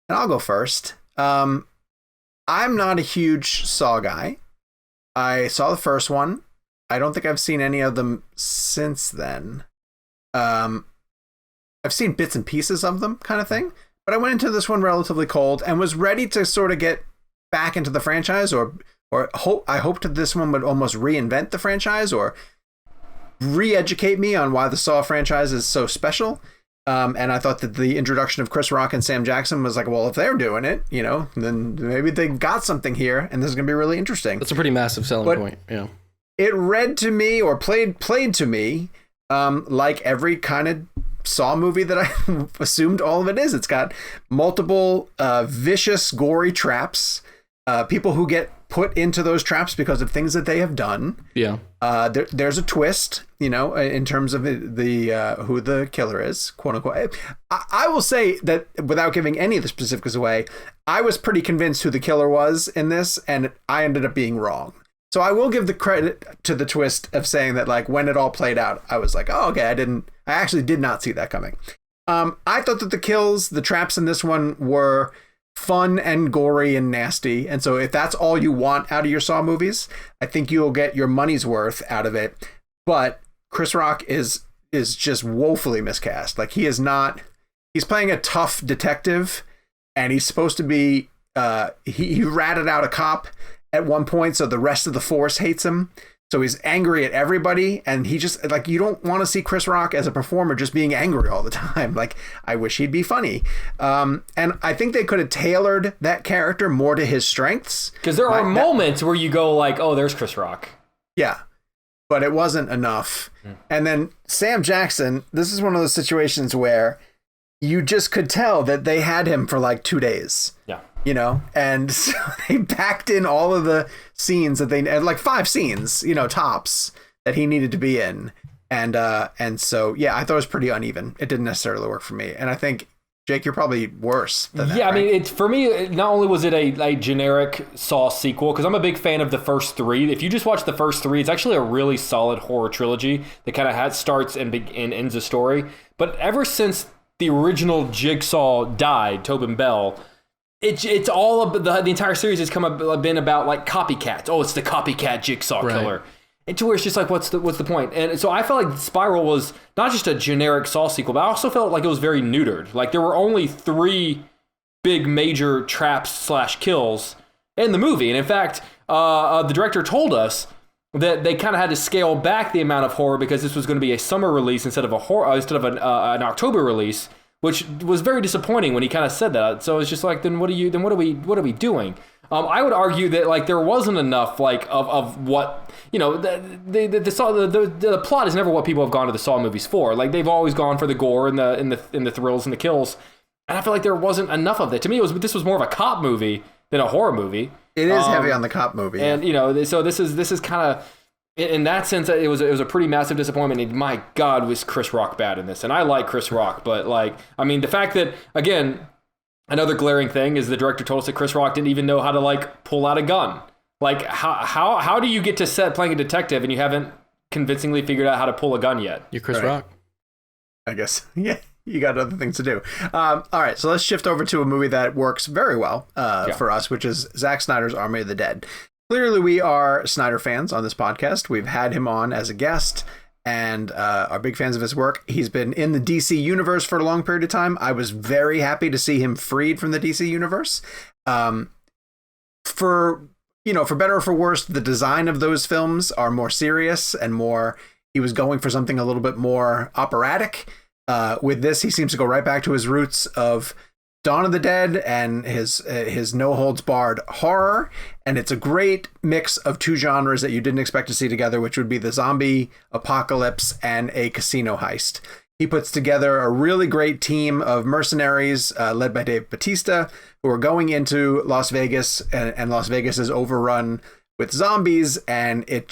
And I'll go first. I'm not a huge Saw guy. I saw the first one. I don't think I've seen any of them since then. I've seen bits and pieces of them, kind of thing. But I went into this one relatively cold and was ready to sort of get back into the franchise, I hoped that this one would almost reinvent the franchise or re-educate me on why the Saw franchise is so special. And I thought that the introduction of Chris Rock and Sam Jackson was like, well, if they're doing it, then maybe they've got something here, and this is going to be really interesting. That's a pretty massive selling point. Yeah. It read to me or played to me like every kind of Saw movie that I assumed all of it is. It's got multiple vicious, gory traps, people who get put into those traps because of things that they have done. Yeah. There's a twist, in terms of the who the killer is, quote unquote. I will say that without giving any of the specifics away, I was pretty convinced who the killer was in this, and I ended up being wrong. So I will give the credit to the twist of saying that, like, when it all played out, I was like, oh, okay, I actually did not see that coming. I thought that the traps in this one were fun and gory and nasty. And so if that's all you want out of your Saw movies, I think you'll get your money's worth out of it. But Chris Rock is just woefully miscast. Like, he's playing a tough detective, and he's supposed to be, he ratted out a cop at one point, so the rest of the force hates him. So he's angry at everybody, and he just, like, you don't want to see Chris Rock as a performer just being angry all the time. Like, I wish he'd be funny. And I think they could have tailored that character more to his strengths. Because there are moments where you go like, oh, there's Chris Rock. Yeah, but it wasn't enough. And then Sam Jackson, this is one of those situations where you just could tell that they had him for like 2 days. Yeah. And so they packed in all of the scenes that they had, like 5 scenes, tops, that he needed to be in. And so, yeah, I thought it was pretty uneven. It didn't necessarily work for me. And I think, Jake, you're probably worse than that. Yeah, right? I mean, it's, for me, not only was it a generic Saw sequel, because I'm a big fan of the first 3. If you just watch the first 3, it's actually a really solid horror trilogy that kind of starts and ends a story. But ever since the original Jigsaw died, Tobin Bell, it's all of the entire series has been about like copycats. Oh, it's the copycat Jigsaw killer. And to where it's just like, what's the point? And so I felt like Spiral was not just a generic Saw sequel, but I also felt like it was very neutered. Like, there were only 3 big major traps / kills in the movie. And in fact, the director told us that they kind of had to scale back the amount of horror because this was going to be a summer release instead of an October release, which was very disappointing when he kind of said that. So it's just like, then what are we doing? I would argue that like there wasn't enough like of what, the plot is never what people have gone to the Saw movies for. Like, they've always gone for the gore and the thrills and the kills. And I feel like there wasn't enough of that. To me, this was more of a cop movie than a horror movie. It is heavy on the cop movie. And so this is kind of, in that sense, it was a pretty massive disappointment. And my God, was Chris Rock bad in this? And I like Chris Rock, but like, I mean, the fact that, again, another glaring thing is the director told us that Chris Rock didn't even know how to like pull out a gun. Like, how do you get to set playing a detective and you haven't convincingly figured out how to pull a gun yet? You're Chris Rock. I guess. Yeah. You got other things to do. All right, so let's shift over to a movie that works very well for us, which is Zack Snyder's Army of the Dead. Clearly, we are Snyder fans on this podcast. We've had him on as a guest and are big fans of his work. He's been in the DC universe for a long period of time. I was very happy to see him freed from the DC universe. For better or for worse, the design of those films are more serious and more, he was going for something a little bit more operatic. With this, he seems to go right back to his roots of Dawn of the Dead and his no holds barred horror. And it's a great mix of 2 genres that you didn't expect to see together, which would be the zombie apocalypse and a casino heist. He puts together a really great team of mercenaries led by Dave Bautista, who are going into Las Vegas, and Las Vegas is overrun with zombies, and it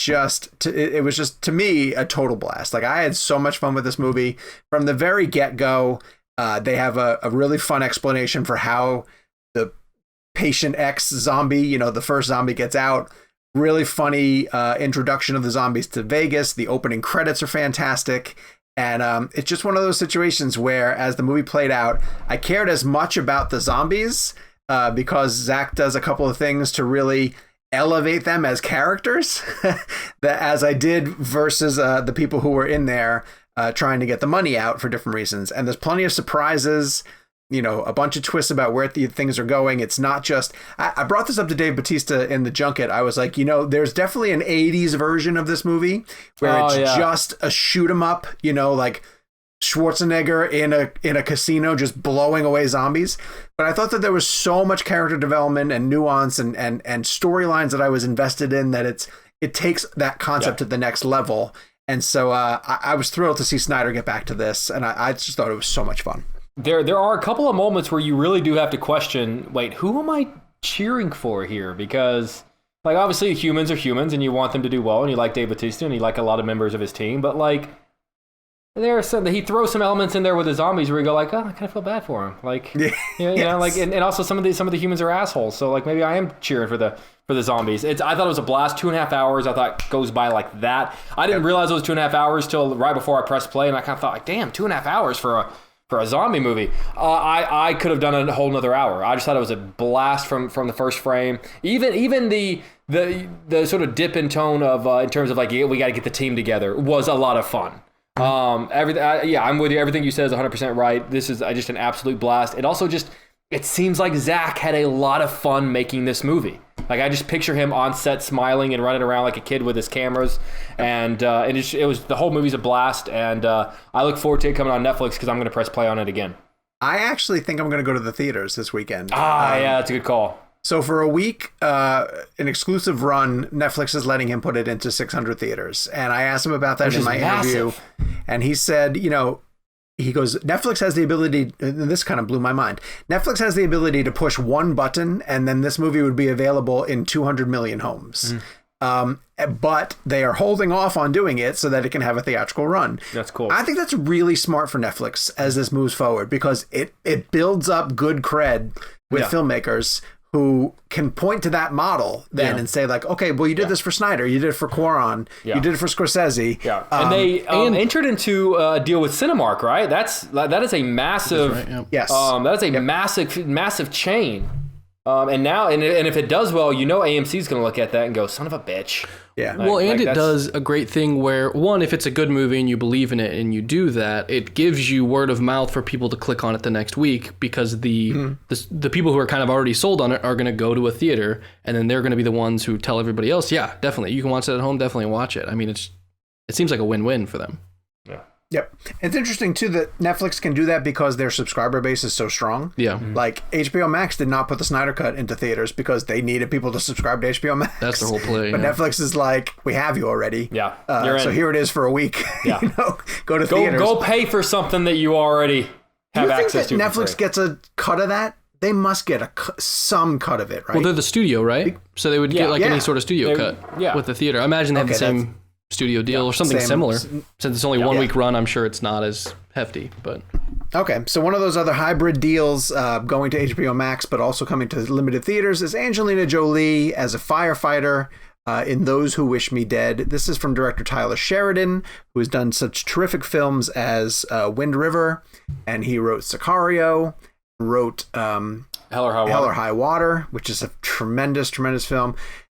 was just, to me, a total blast. Like, I had so much fun with this movie from the very get-go. They have a really fun explanation for how the patient X zombie, the first zombie gets out. Really funny introduction of the zombies to Vegas. The opening credits are fantastic. And it's just one of those situations where, as the movie played out, I cared as much about the zombies because Zack does a couple of things to really elevate them as characters that as I did versus the people who were in there trying to get the money out for different reasons. And there's plenty of surprises, a bunch of twists about where things are going. It's not just, I brought this up to Dave Bautista in the junket. I was like, there's definitely an 80s version of this movie where it's just a shoot 'em up, like Schwarzenegger in a casino just blowing away zombies. But I thought that there was so much character development and nuance and storylines that I was invested in that it takes that concept to the next level. And so I was thrilled to see Snyder get back to this, and I just thought it was so much fun. There are a couple of moments where you really do have to question, wait, who am I cheering for here? Because, like, obviously humans are humans, and you want them to do well, and you like Dave Bautista, and you like a lot of members of his team, but, like, he throws some elements in there with the zombies where you go, like, oh, I kind of feel bad for him. Like, like, and also some of the humans are assholes, so, like, maybe I am cheering for the zombies. I thought it was a blast. 2.5 hours, I thought, goes by like that. I didn't realize it was 2.5 hours till right before I pressed play, and I kind of thought, like, damn, 2.5 hours for a zombie movie. I could have done a whole nother hour. I just thought it was a blast from the first frame. Even the sort of dip in tone of in terms of, like, we got to get the team together was a lot of fun. I'm with you. Everything you said is 100% right. This is just an absolute blast. It seems like Zack had a lot of fun making this movie. Like, I just picture him on set smiling and running around like a kid with his cameras, and it was the whole movie's a blast. And I look forward to it coming on Netflix because I'm going to press play on it again. I actually think I'm going to go to the theaters this weekend. Yeah, that's a good call. So for a week, an exclusive run, Netflix is letting him put it into 600 theaters. And I asked him about that in my interview. And he said, he goes, Netflix has the ability, and this kind of blew my mind. Netflix has the ability to push one button, and then this movie would be available in 200 million homes. But they are holding off on doing it so that it can have a theatrical run. That's cool. I think that's really smart for Netflix as this moves forward, because it builds up good cred with filmmakers who can point to that model then and say, like, okay, well, you did this for Snyder, you did it for Cuarón, you did it for Scorsese. And they entered into a deal with Cinemark, right? That is a massive, that is a massive chain. And now, and if it does well, AMC is going to look at that and go, son of a bitch. Yeah. It does a great thing where, one, if it's a good movie and you believe in it and you do that, it gives you word of mouth for people to click on it the next week, because the people who are kind of already sold on it are going to go to a theater, and then they're going to be the ones who tell everybody else, yeah, definitely, you can watch it at home, definitely watch it. I mean, it seems like a win-win for them. Yeah. Yep. It's interesting, too, that Netflix can do that because their subscriber base is so strong. Yeah. Like, HBO Max did not put the Snyder Cut into theaters because they needed people to subscribe to HBO Max. That's the whole play. But Netflix is like, we have you already. Yeah. So here it is for a week. Yeah. Go to theaters. Go pay for something that you already have access to. Do you think that Netflix gets a cut of that? They must get some cut of it, right? Well, they're the studio, right? So they would get any sort of studio cut with the theater. I imagine they have the same studio deal or something similar. Since it's only 1 week run, I'm sure it's not as hefty, but okay. So one of those other hybrid deals going to HBO Max but also coming to limited theaters is Angelina Jolie as a firefighter in Those Who Wish Me Dead. This is from director Tyler Sheridan, who has done such terrific films as Wind River, and he wrote Sicario, wrote Hell or High Water, which is a tremendous film.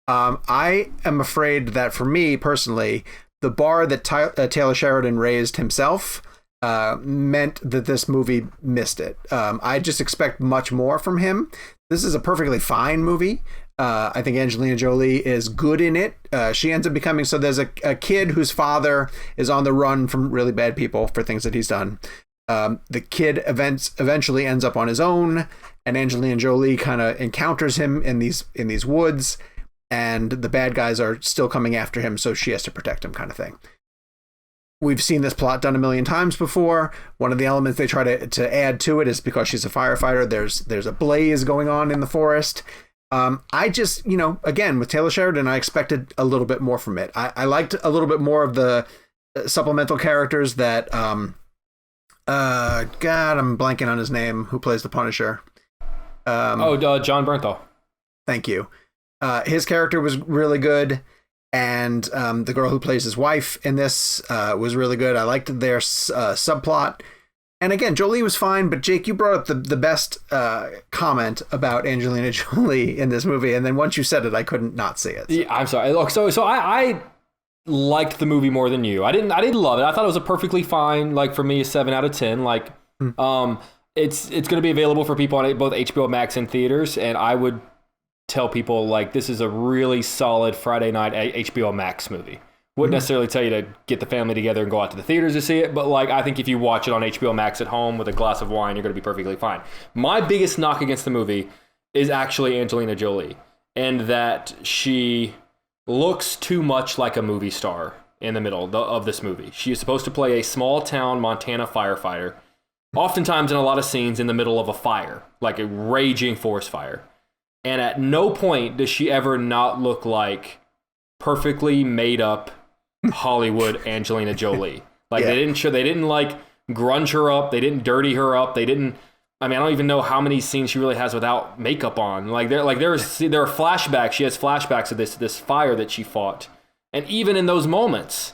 I am afraid that for me personally, the bar that Taylor Sheridan raised himself meant that this movie missed it. I just expect much more from him. This is a perfectly fine movie. I think Angelina Jolie is good in it. She ends up becoming, so there's a kid whose father is on the run from really bad people for things that he's done. The kid eventually ends up on his own, and Angelina Jolie kind of encounters him in these woods. And the bad guys are still coming after him, so she has to protect him, kind of thing. We've seen this plot done a million times before. One of the elements they try to add to it is because she's a firefighter, there's a blaze going on in the forest. I just, again, with Taylor Sheridan, I expected a little bit more from it. I liked a little bit more of the supplemental characters that, God, I'm blanking on his name, who plays the Punisher. John Bernthal. Thank you. His character was really good. And the girl who plays his wife in this was really good. I liked their subplot. And again, Jolie was fine, but Jake, you brought up the best comment about Angelina Jolie in this movie, and then once you said it, I couldn't not see it. Yeah, I'm sorry. Look, so I liked the movie more than you. I didn't love it. I thought it was a perfectly fine, like for me, a 7 out of 10. Like, it's going to be available for people on both HBO Max and theaters, and I would tell people like this is a really solid Friday night HBO Max movie. Wouldn't necessarily tell you to get the family together and go out to the theaters to see it, but like I think if you watch it on HBO Max at home with a glass of wine, you're going to be perfectly fine. My biggest knock against the movie is actually Angelina Jolie, and that she looks too much like a movie star in the middle of this movie. She is supposed to play a small town Montana firefighter, oftentimes in a lot of scenes in the middle of a fire, like a raging forest fire. And at no point does she ever not look like perfectly made up Hollywood Angelina Jolie. Like they didn't like grunge her up. They didn't dirty her up. They didn't. I mean, I don't even know how many scenes she really has without makeup on. Like there are flashbacks. She has flashbacks of this fire that she fought, and even in those moments,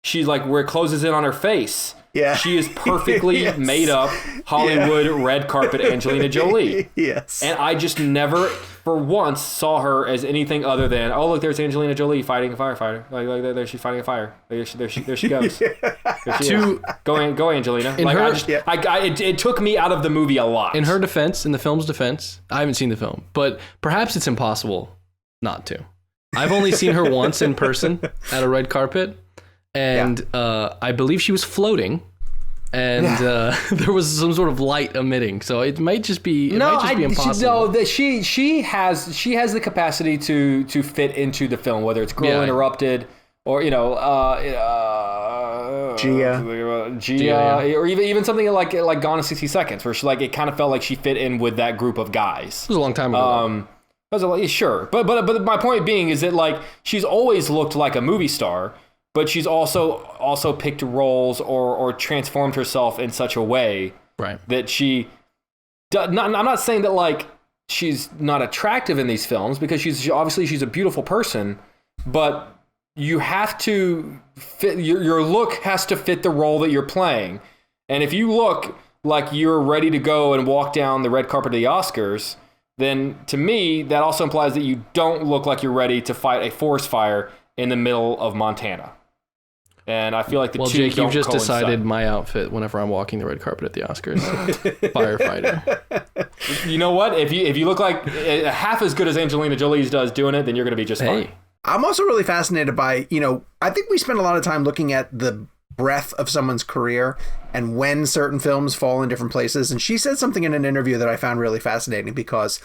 she's like where it closes in on her face. Yeah, she is perfectly made up Hollywood red carpet Angelina Jolie. Yes, and I just never, for once, saw her as anything other than look, there's Angelina Jolie fighting a firefighter. Like there she's fighting a fire. There she goes. There she is. Go Angelina. It took me out of the movie a lot. In her defense, in the film's defense, I haven't seen the film, but perhaps it's impossible not to. I've only seen her once in person at a red carpet. And I believe she was floating, and there was some sort of light emitting. So it might just be impossible. She has the capacity to fit into the film, whether it's Girl Interrupted or Gia, or even something like Gone in 60 Seconds, where she it kind of felt like she fit in with that group of guys. It was a long time ago. Sure, but my point being is that she's always looked like a movie star. But she's also picked roles or transformed herself in such a way that she... I'm not saying that she's not attractive in these films, because she's a beautiful person, but you have to fit... Your look has to fit the role that you're playing. And if you look like you're ready to go and walk down the red carpet of the Oscars, then to me, that also implies that you don't look like you're ready to fight a forest fire in the middle of Montana. And I feel like the two Jake, don't you've just coincide. decided my outfit whenever I'm walking the red carpet at the Oscars. Firefighter. You know what? If you look like half as good as Angelina Jolie does doing it, then you're going to be just fine. I'm also really fascinated by, I think we spend a lot of time looking at the breadth of someone's career and when certain films fall in different places. And she said something in an interview that I found really fascinating, because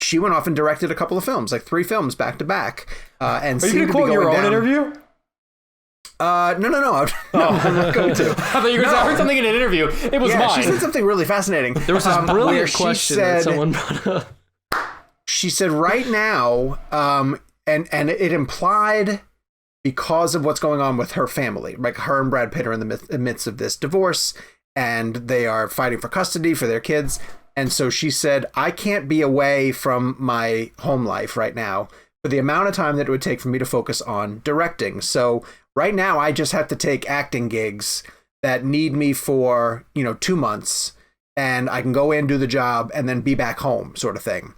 she went off and directed a couple of films, 3 films back to back. And are you going to quote your own interview? No. I'm not going to. I thought you were going to say something in an interview. It was mine. She said something really fascinating. There was this brilliant question that someone brought up. She said right now, and it implied because of what's going on with her family, like her and Brad Pitt are in the midst of this divorce, and they are fighting for custody for their kids. And so she said, I can't be away from my home life right now for the amount of time that it would take for me to focus on directing. So right now, I just have to take acting gigs that need me for, 2 months, and I can go in, do the job, and then be back home, sort of thing.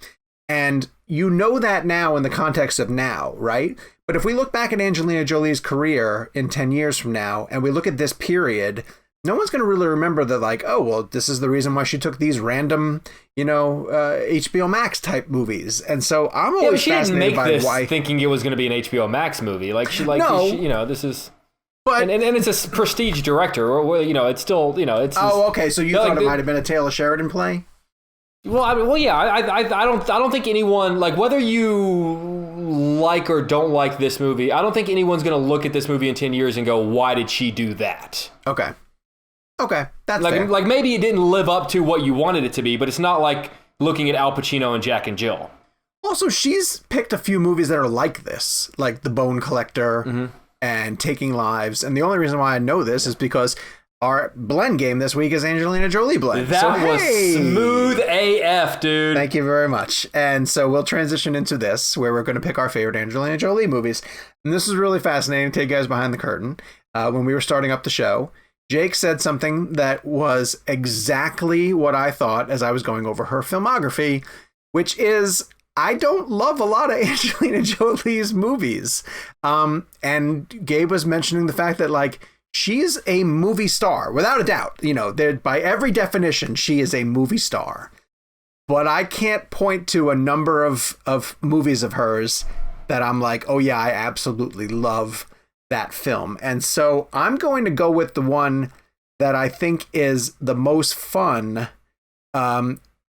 And that now in the context of now, right? But if we look back at Angelina Jolie's career in 10 years from now, and we look at this period, no one's going to really remember that, this is the reason why she took these random, HBO Max type movies. And so I'm always fascinated by why, thinking it was going to be an HBO Max movie. This is, but and it's a prestige director, or it's still, it's. Oh, okay. So you thought it might have been a Taylor Sheridan play? Well, I don't think anyone, whether you like or don't like this movie, I don't think anyone's going to look at this movie in 10 years and go, why did she do that? Okay, that's fair. Maybe it didn't live up to what you wanted it to be, but it's not like looking at Al Pacino and Jack and Jill. Also, she's picked a few movies that are like this, like The Bone Collector and Taking Lives. And the only reason why I know this is because our blend game this week is Angelina Jolie blend. That was smooth AF, dude. Thank you very much. And so we'll transition into this, where we're going to pick our favorite Angelina Jolie movies. And this is really fascinating to take you guys behind the curtain. When we were starting up the show, Jake said something that was exactly what I thought as I was going over her filmography, which is I don't love a lot of Angelina Jolie's movies. And Gabe was mentioning the fact that, like, she's a movie star, without a doubt. You know, by every definition, she is a movie star. But I can't point to a number of movies of hers that I'm like, oh yeah, I absolutely love that film. And so I'm going to go with the one that I think is the most fun,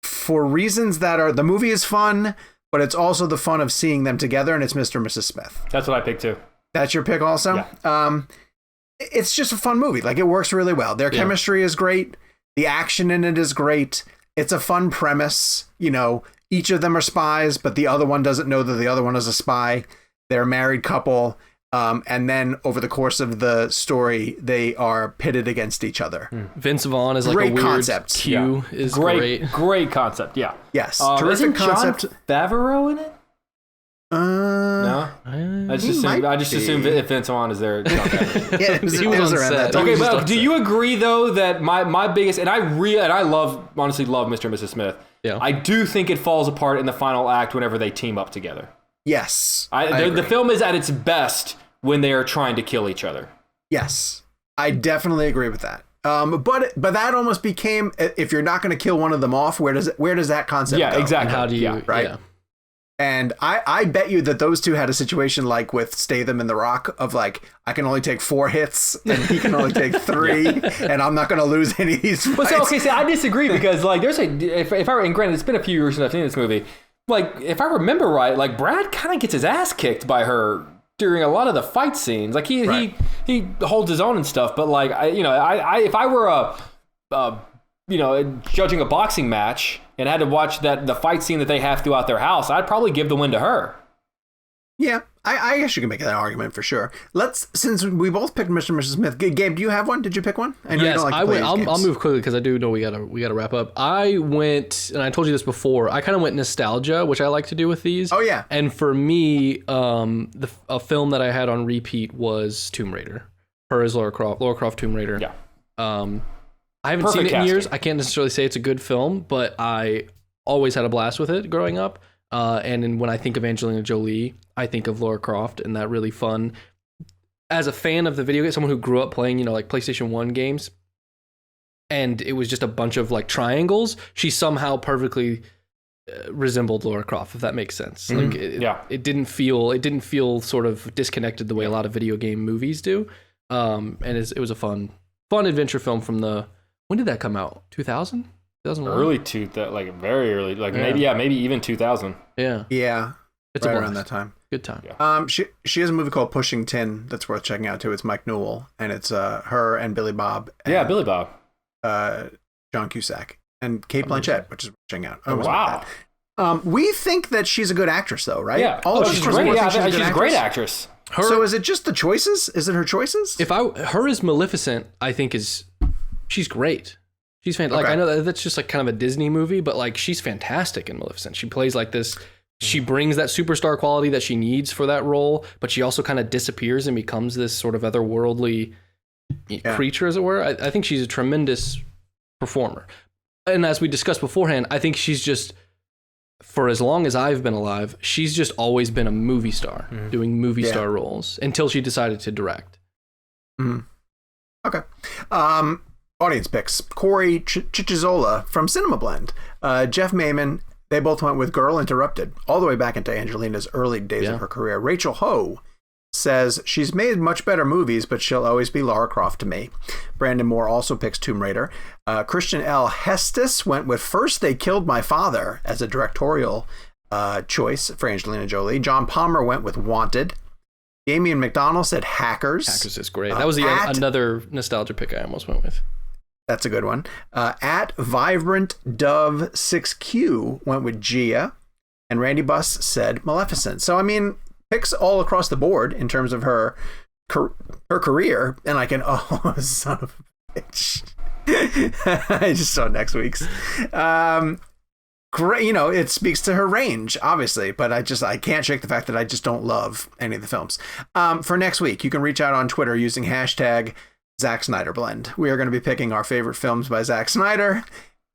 for reasons that are, the movie is fun, but it's also the fun of seeing them together, and it's Mr. and Mrs. Smith. That's what I picked too. That's your pick also? Yeah. It's just a fun movie. Like, it works really well. Their chemistry is great. The action in it is great. It's a fun premise. You know, each of them are spies, but the other one doesn't know that the other one is a spy. They're a married couple. And then over the course of the story, they are pitted against each other. Vince Vaughn is like great a weird concept. Q is great. Great concept, yeah. Yes, terrific isn't concept. John Favreau in it? No. I just assume if Vince Vaughn is there, John Favreau. Yeah, it was around that time. Okay, but do you agree though that my biggest, and I honestly love Mr. and Mrs. Smith. Yeah. I do think it falls apart in the final act whenever they team up together. Yes. The film is at its best when they are trying to kill each other. Yes, I definitely agree with that. But that almost became, if you're not going to kill one of them off, where does that concept go? Yeah, exactly. And how do you, right? Yeah. And I bet you that those two had a situation like with Statham and The Rock of, like, I can only take 4 hits and he can only take 3 and I'm not going to lose any of these fights. But so I disagree and granted, it's been a few years since I've seen this movie. Like, if I remember right, like, Brad kind of gets his ass kicked by her during a lot of the fight scenes. Like, he holds his own and stuff, but, like, if I were judging a boxing match and had to watch the fight scene that they have throughout their house, I'd probably give the win to her. Yeah, I guess you can make that argument for sure. Since we both picked Mr. and Mrs. Smith, Gabe, do you have one? Did you pick one? I know yes, you don't like to play I'll move quickly because I do know we gotta wrap up. I went, and I told you this before, I kind of went nostalgia, which I like to do with these. Oh yeah. And for me, a film that I had on repeat was Tomb Raider. Her as Lara Croft Tomb Raider. Yeah. I haven't seen it in years. I can't necessarily say it's a good film, but I always had a blast with it growing up. And when I think of Angelina Jolie, I think of Lara Croft and that really fun. As a fan of the video game, someone who grew up playing, like PlayStation 1 games, and it was just a bunch of like triangles, she somehow perfectly resembled Lara Croft, if that makes sense. Mm-hmm. Like it didn't feel sort of disconnected the way a lot of video game movies do. And it was a fun adventure film from when did that come out? 2000? 2001? Very early, maybe even 2000. Yeah. Yeah. It's right a around that time. Good time. Yeah. She has a movie called Pushing Tin that's worth checking out too. It's Mike Newell, and it's her and Billy Bob. And, Billy Bob. John Cusack and Kate Blanchett, which is worth checking out. Oh, wow. We think that she's a good actress, though, right? Yeah. She's great. Yeah, she's a great actress. So is it just the choices? Is it her choices? Her as Maleficent, I think she's great. She's fantastic. Like, I know that's just like kind of a Disney movie, but like she's fantastic in Maleficent. She plays like this. She brings that superstar quality that she needs for that role, but she also kind of disappears and becomes this sort of otherworldly creature, as it were. I think she's a tremendous performer. And as we discussed beforehand, I think she's just, for as long as I've been alive, she's just always been a movie star, doing movie star roles until she decided to direct. Mm-hmm. Okay. Audience picks. Corey Chichizola from Cinema Blend. Jeff Maiman. They both went with Girl Interrupted, all the way back into Angelina's early days of her career. Rachel Ho says, she's made much better movies, but she'll always be Lara Croft to me. Brandon Moore also picks Tomb Raider. Christian L. Hestis went with First They Killed My Father as a directorial choice for Angelina Jolie. John Palmer went with Wanted. Damian McDonald said Hackers. Hackers is great. That was another nostalgia pick I almost went with. That's a good one. At Vibrant Dove 6Q went with Gia. and Randy Buss said Maleficent. So, I mean, picks all across the board in terms of her career, and I can, oh, son of a bitch. I just saw next week's. Great, you know, it speaks to her range, obviously, but I can't shake the fact that I just don't love any of the films. For next week, you can reach out on Twitter using hashtag Zack Snyder Blend. We are going to be picking our favorite films by Zack Snyder.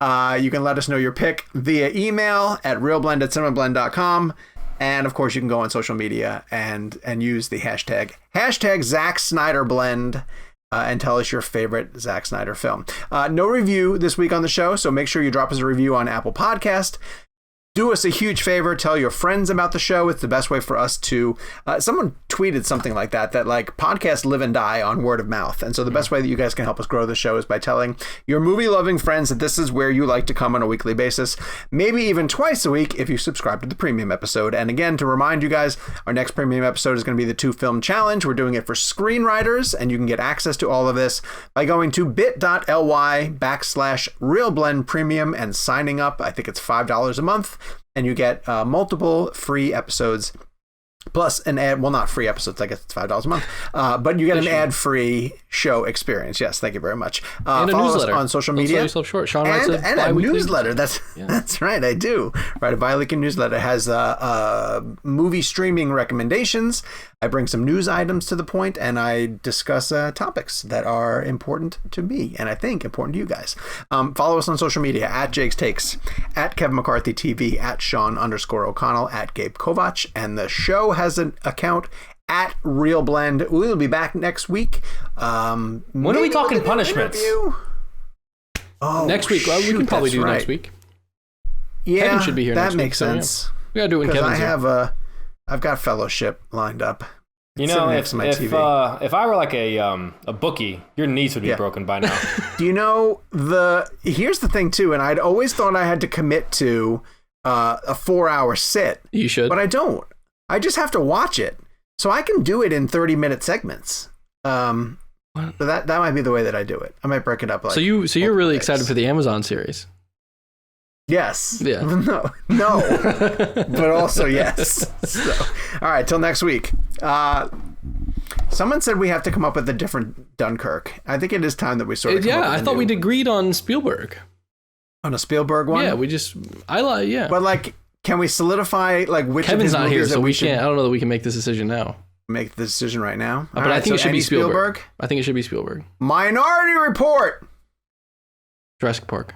You can let us know your pick via email at realblend@cinemablend.com. And of course, you can go on social media and use the hashtag Zack Snyder Blend. And tell us your favorite Zack Snyder film. No review this week on the show, so make sure you drop us a review on Apple Podcast. Do us a huge favor. Tell your friends about the show. It's the best way for us to... someone tweeted something like that like podcasts live and die on word of mouth. And so the best way that you guys can help us grow the show is by telling your movie-loving friends that this is where you like to come on a weekly basis, maybe even twice a week if you subscribe to the premium episode. And again, to remind you guys, our next premium episode is going to be the 2-film challenge. We're doing it for screenwriters, and you can get access to all of this by going to bit.ly/realblendpremium and signing up. I think it's $5 a month. And you get multiple free episodes, plus an ad. Well, not free episodes. I guess it's $5 a month. But you get an ad-free show experience. Yes, thank you very much. And a follow newsletter us on social media. Don't sell yourself short. Sean writes and a newsletter. That's right. I do write a bi-weekly newsletter. It has movie streaming recommendations. I bring some news items to the point, and I discuss topics that are important to me, and I think important to you guys. Follow us on social media at Jake's Takes, at Kevin McCarthy TV, at Sean_O'Connell, at Gabe Kovac, and the show has an account at Real Blend. We'll be back next week. When are we talking punishments? Oh, next week. Well, we can probably do next week. Yeah, Kevin should be here next week. That makes sense. Yeah. We gotta do it when Kevin's here. I've got Fellowship lined up. You know, if I were like a bookie, your knees would be broken by now. Do you know here's the thing too, and I'd always thought I had to commit to a 4-hour sit. You should. But I don't. I just have to watch it. So I can do it in 30-minute segments. So that might be the way that I do it. I might break it up like. So you're really excited for the Amazon series? Yes. Yeah. No. But also yes. So, all right. Till next week. Someone said we have to come up with a different Dunkirk. I think it is time that we sort of. I thought we'd agreed on Spielberg. On a Spielberg one. Yeah. Yeah. But like, can we solidify like which? Kevin's of his not here, so we should can't. I don't know that we can make this decision now. Make the decision right now. But I think it should be Spielberg. I think it should be Spielberg. Minority Report. Jurassic Park.